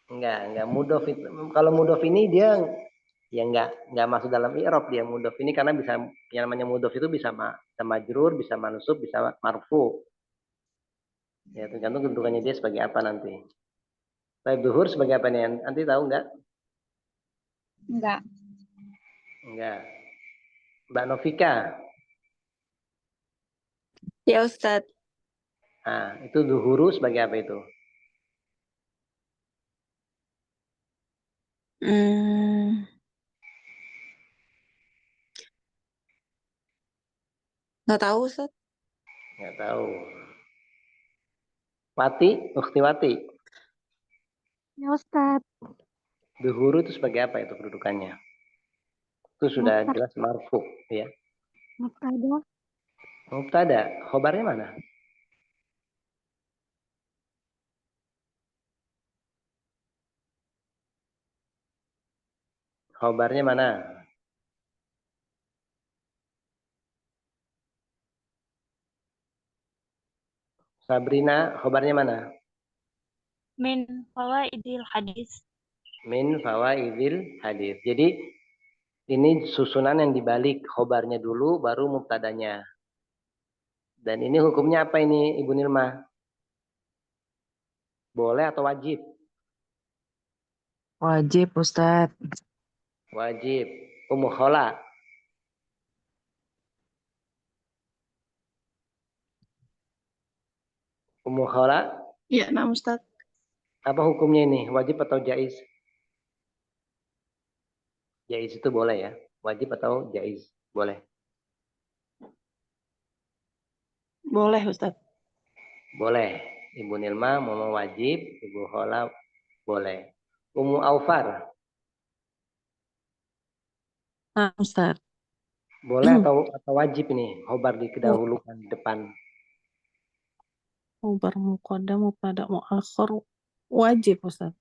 Enggak mudhof itu. Kalau mudhof ini dia ya enggak masuk dalam i'rab dia mudhof ini karena bisa yang namanya mudhof itu bisa majrur, bisa mansub, bisa marfu. Ya, tergantung kedudukannya dia sebagai apa nanti. Baik, zuhur sebagai apa nih? Nanti tahu enggak? Enggak. Mbak Novika. Ya Ustaz. Nah, itu zuhuru sebagai apa itu? Nggak tahu Ustaz. Nggak tahu. Wati, Ukhti Wati. Ya, Ustaz. Zuhuru itu sebagai apa itu kedudukannya? Itu sudah jelas marfu ya. Mubtada. Mubtada, khobarnya mana? Khobarnya mana? Sabrina, khobarnya mana? Min fawaidil hadis. Min fawaidil hadis. Jadi ini susunan yang dibalik, khobarnya dulu baru mubtadanya. Dan ini hukumnya apa ini Ibu Nilma? Boleh atau wajib? Wajib, Ustadz. Wajib. Ummu Khola. Ummu Khola, Ya, nah Ustaz. apa hukumnya ini? Wajib atau jaiz? Jaiz itu boleh ya. Wajib atau jaiz? Boleh. Boleh Ustaz. Boleh. Ibu Nilma mau wajib, Ibu Khola boleh. Ummu Aufar, Nah, Ustaz. boleh atau wajib ini? Khobar didahulukan di depan. Khobar muqaddam, mubtada muakhir wajib, Ustaz.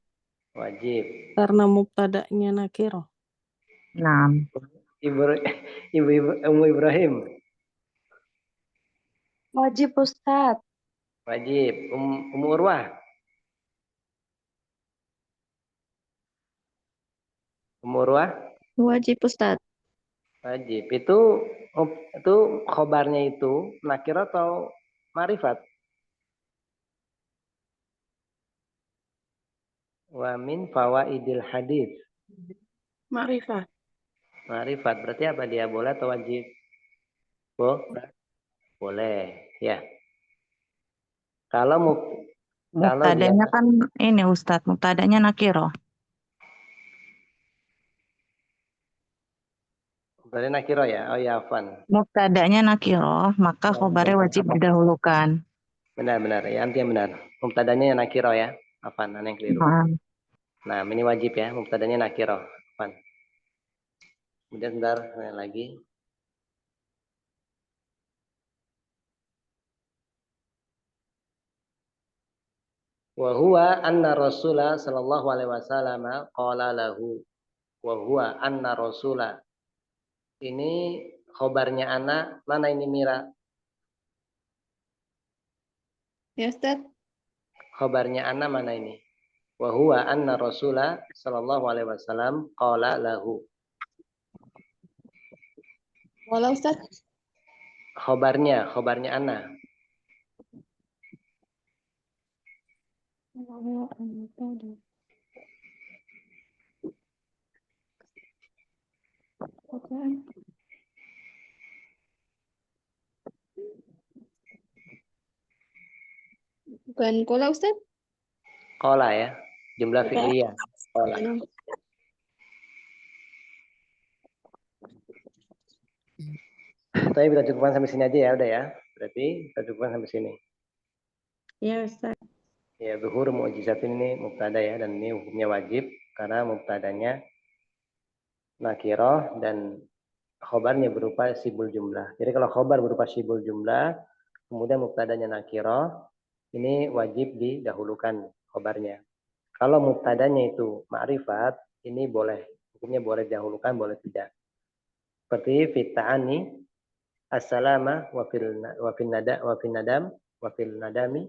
Wajib. Karena mubtada'nya nakirah. Nah, Ummu Ibrahim, Wajib Ustadz. wajib. Ummu Urwah, Ummu Urwah, Wajib Ustadz. wajib. Itu khobarnya itu nakirah atau ma'rifat? Wa min fawaidil hadis. Ma'rifat. Ma'rifat berarti apa dia? Boleh atau wajib? Boleh, ya. Kalau dia mubtadanya kan ini Ustadz, mubtadanya nakiro. berarti nakiro ya. Oh ya, Afan. Mubtadanya nakiro, maka khobarnya wajib didahulukan. Benar. Ya, anti yang benar. Mubtadanya yang nakiro ya. Afan, yang keliru. Nah, ini wajib ya. Mubtadanya nakiro. Afan. Kemudian sebentar lagi. Wa huwa anna Rasulullah sallallahu alaihi wasallam qala lahu. Wa huwa anna Rasulullah. Ini khobarnya anak, mana ini Mira? Ya Ustaz. Khobarnya anak mana ini? Wa huwa anna Rasulullah sallallahu alaihi wasallam qala lahu. Walau Ustaz. Khobarnya anak. Bukan kola Ustaz. Qala ya. Jumlah fi'liyah. Qala. Tapi kita cukupkan sampai sini aja ya, udah ya. Berarti kita cukupkan sampai sini. Ya Ustaz. Ya, zuhur mu'jizatin ini mubtada ya, dan ini hukumnya wajib karena mubtadanya nakirah dan khobarnya berupa sibul jumlah. Jadi kalau khobar berupa sibul jumlah, kemudian mubtadanya nakirah, ini wajib didahulukan khobarnya. Kalau mubtadanya itu ma'rifat, ini boleh, hukumnya boleh didahulukan, boleh tidak. Seperti fit'ani as-salama wa fil nadami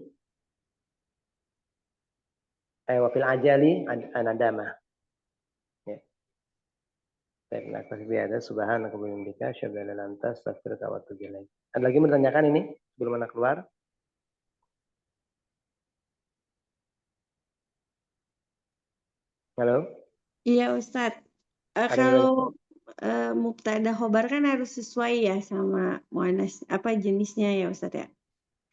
wa fil ajali an-nadama. Ya. Baik, naktas biada subhanaka wa bihamdika asyhadu an la ilaha illa anta astaghfiruka wa atubu ilaik. Ada lagi menanyakan ini sebelum anak keluar? Halo? Iya Ustadz. Kalau mubtada khobar kan harus sesuai ya sama muannas apa jenisnya ya Ustadz ya?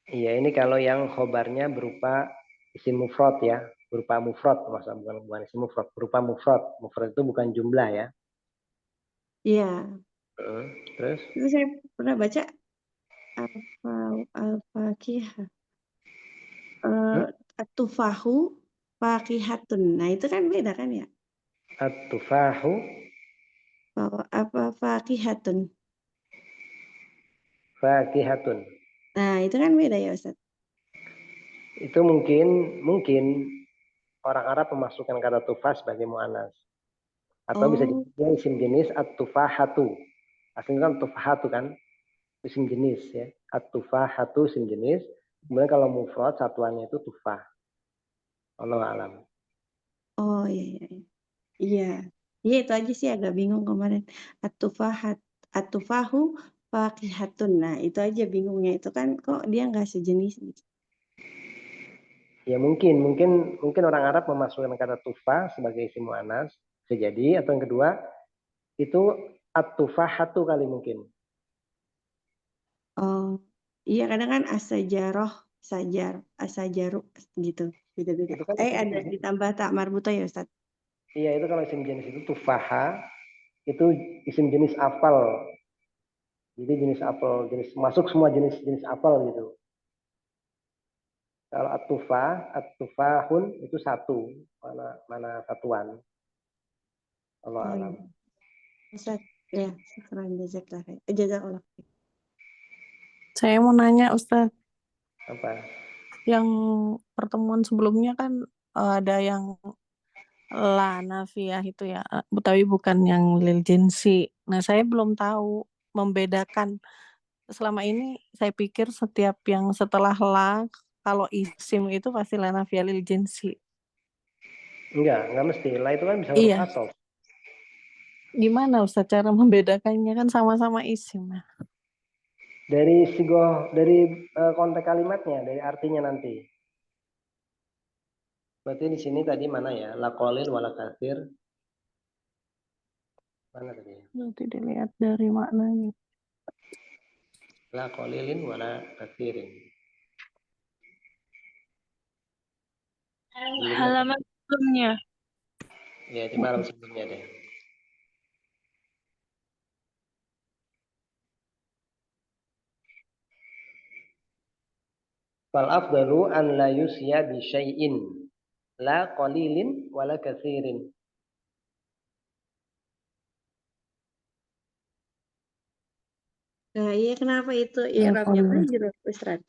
Iya, ini kalau yang khobarnya berupa isim mufrad ya, berupa mufrad, maksudnya bukan isim mufrad, berupa mufrad. Mufrad itu bukan jumlah ya. Iya. Terus? Itu saya pernah baca al-fakihah. At-tufahu fakihatun. Nah, itu kan beda kan ya? At-tufahu Fakihatun. Fakihatun. Nah, itu kan beda ya Ustaz. Itu mungkin orang Arab memasukkan kata tufah sebagai mu'annas. Atau bisa Oh, jadi isim jenis at-tufahatu. Aslinya kan tufahatu kan, isim jenis ya. At-tufahatu isim jenis. Kemudian kalau mufrad satuannya itu tufah. Allah alam. oh iya iya. Iya. Iya. Iya itu aja sih agak bingung kemarin. At-tufahat, at-tufahu fakihatun. Nah, itu aja bingungnya. Itu kan kok dia nggak sejenis gitu. Ya mungkin orang Arab memasukkan kata tufah sebagai isim mu'annas. Bisa jadi. Atau yang kedua itu at-tufahatu kali mungkin. Oh, iya kadang kan asajaroh, sajar, asajaru gitu. Beda-beda. Itu kan Ada ditambah tak marbuta ya Ustaz? iya itu kalau isim jenis itu tufaha itu isim jenis apel. Jadi jenis apel, jenis masuk semua jenis-jenis apel gitu. Kalau at-tufahun itu satu, mana satuan. Allah Oh alam. iya. Ustaz, ya, sekarang jazakallah. Saya mau nanya Ustaz, Apa? yang pertemuan sebelumnya kan ada yang la nafiyah itu ya, tapi bukan yang lil jinsi. Nah, saya belum tahu membedakan. Selama ini saya pikir setiap yang setelah la, kalau isim itu pasti la nafiyah lil jinsi. Enggak mesti. La itu kan bisa huruf Iya, atau. gimana Ustaz cara membedakannya, kan sama-sama isim. Dari konteks kalimatnya, dari artinya nanti. Berarti di sini tadi mana ya? La qalil wala katsir. Mana tadi? Nanti dilihat dari maknanya. La qalilin wala katsirin. Halaman sebelumnya. Ya, di malam sebelumnya deh. Fal afdalu an la yusya bi syai'in la qalilin wala katsirin. Nah, iya kenapa itu Ya, i'rabnya kalau majrur, Ustaz?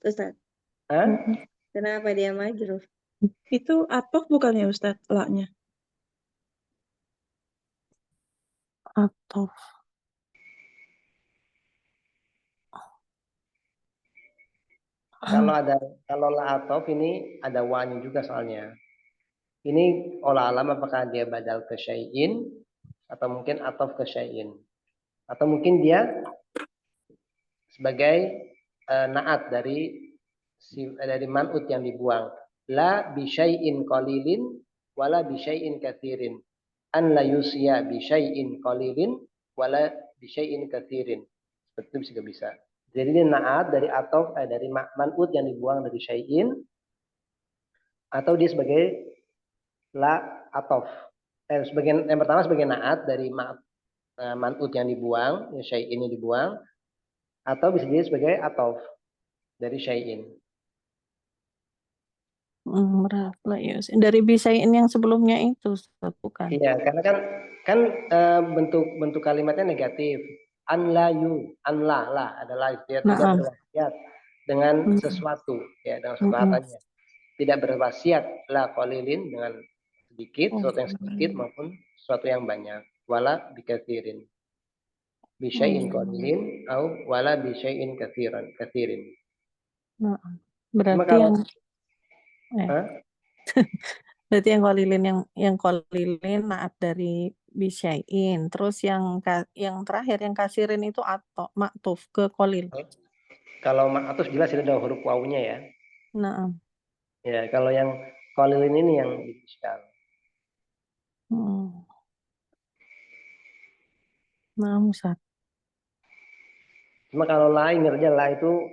Hah? Kenapa dia majrur? Itu atok bukan ya Ustadz, la-nya? atau Kalau la atof ini ada wanya juga soalnya. Ini olah alam apakah dia badal ke syai'in atau mungkin atof ke syai'in. Atau mungkin dia sebagai naat dari man'ut yang dibuang. La bi syai'in qalilin wala bi syai'in katsirin. An la yusya bi syai'in qalilin wala bi syai'in katsirin. Seperti itu juga bisa. Jadi ini naat dari atof dari man'ut yang dibuang dari syai'in atau dia sebagai la atof. Yang pertama sebagai naat dari man'ut yang dibuang, ya syai'in yang dibuang, atau bisa jadi sebagai atof dari syai'in. berat lah ya. Dari bisain yang sebelumnya itu Ustaz, bukan? Iya, karena kan bentuk kalimatnya negatif. An la yu, an la adalah dia tidak Naam. berwasiat dengan Mm, sesuatu, ya dengan sesuatu mm, hartanya. Tidak berwasiat la qalilin dengan sedikit, oh, sesuatu yang sedikit maupun sesuatu yang banyak. Wala bikatsirin. Bisyai'in mm, qalilin au wala bisyai'in katsirin. naam. Cuma Berarti kalau yang berarti yang kolilin naat dari bisain. Terus yang terakhir yang kasirin itu atau maktuf ke kolil. kalau ma'atuf jelas itu ada huruf wawunya ya. Naam. Ya, kalau yang qalilin ini yang diiskal. Hmm. Naam Ustaz. Cuma kalau la ingat aja la itu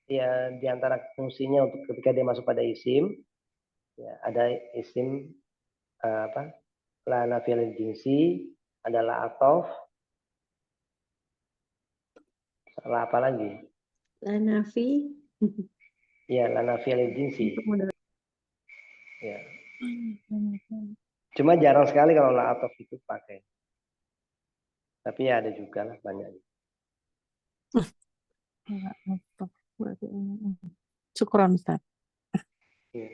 ya diantara fungsinya untuk ketika dia masuk pada isim, ya ada isim apa? La nafiyal jinsi, ada la atof, la apa lagi? La nafi. Ya, la nafiyal jinsi. Untuk modal. Ya. Cuma jarang sekali kalau la atof itu pakai. Tapi ya ada juga lah banyak. Syukron, Ustaz. Iya.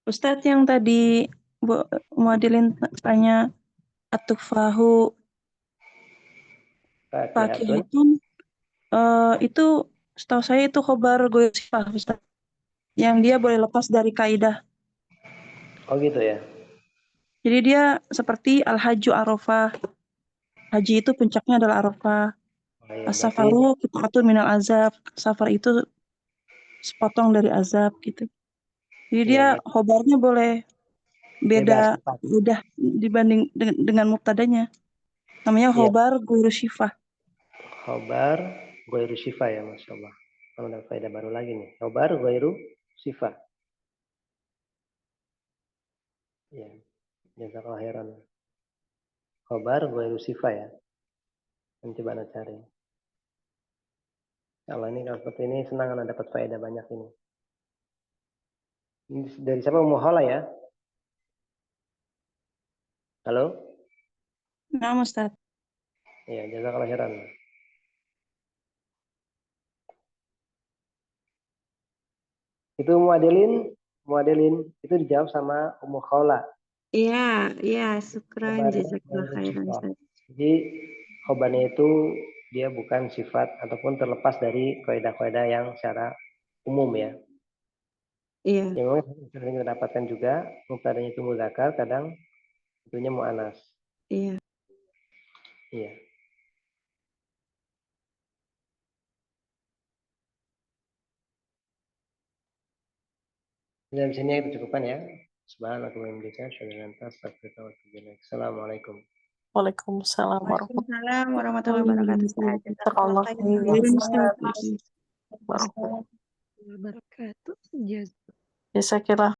Ustadz yang tadi Bu Muadilin tanya atufahu Fakihatun. fakihatun, itu setahu saya itu khobar goyosifah Ustadz. Yang dia boleh lepas dari kaidah. Oh gitu ya. Jadi dia seperti al-hajju arafah. Haji itu puncaknya adalah arafah. Oh, iya, berarti As-safaru qit'atun minal azab. Safar itu sepotong dari azab gitu. Jadi iya, dia berarti khobarnya boleh bebas. beda dibanding dengan mubtadanya. Namanya Iya. khobar guru syifah. Khobar ghairu sifah ya, Masya Allah. Kalau ada faedah baru lagi nih. Khobar ghairu sifah. Ya, jazakallah khairan. Khobar ghairu sifah ya. Nanti Anda cari. Kalau ini kalau seperti ini senang Anda dapat faedah banyak ini. Ini dari siapa? Muhala ya? Halo? Nah, Ustaz. Iya, jazakallah khairan. Itu Muadelin itu dijawab sama Ummu Khawla. Iya, syukran, Khobarnya jazakallah ghairu khairan. sifah. Ustaz. Jadi khobarnya itu dia bukan sifat ataupun terlepas dari kaidah-kaidah yang secara umum ya. Iya, Yang memang sering kita dapatkan juga, mubtadanya itu muzakkar, kadang itunya mu'anas. iya. Iya. Dan di sini kita cukupkan ya. Subhanallah wa bihamdika, asyhadu an la ilaha illa anta, astaghfiruka wa atubu ilaik. Assalamualaikum. Waalaikumsalam Waalaikumsalam warahmatullahi wabarakatuh. Ustaz. Jazakallah warahmatullahi khairan. wabarakatuh. wabarakatuh. Jasakillah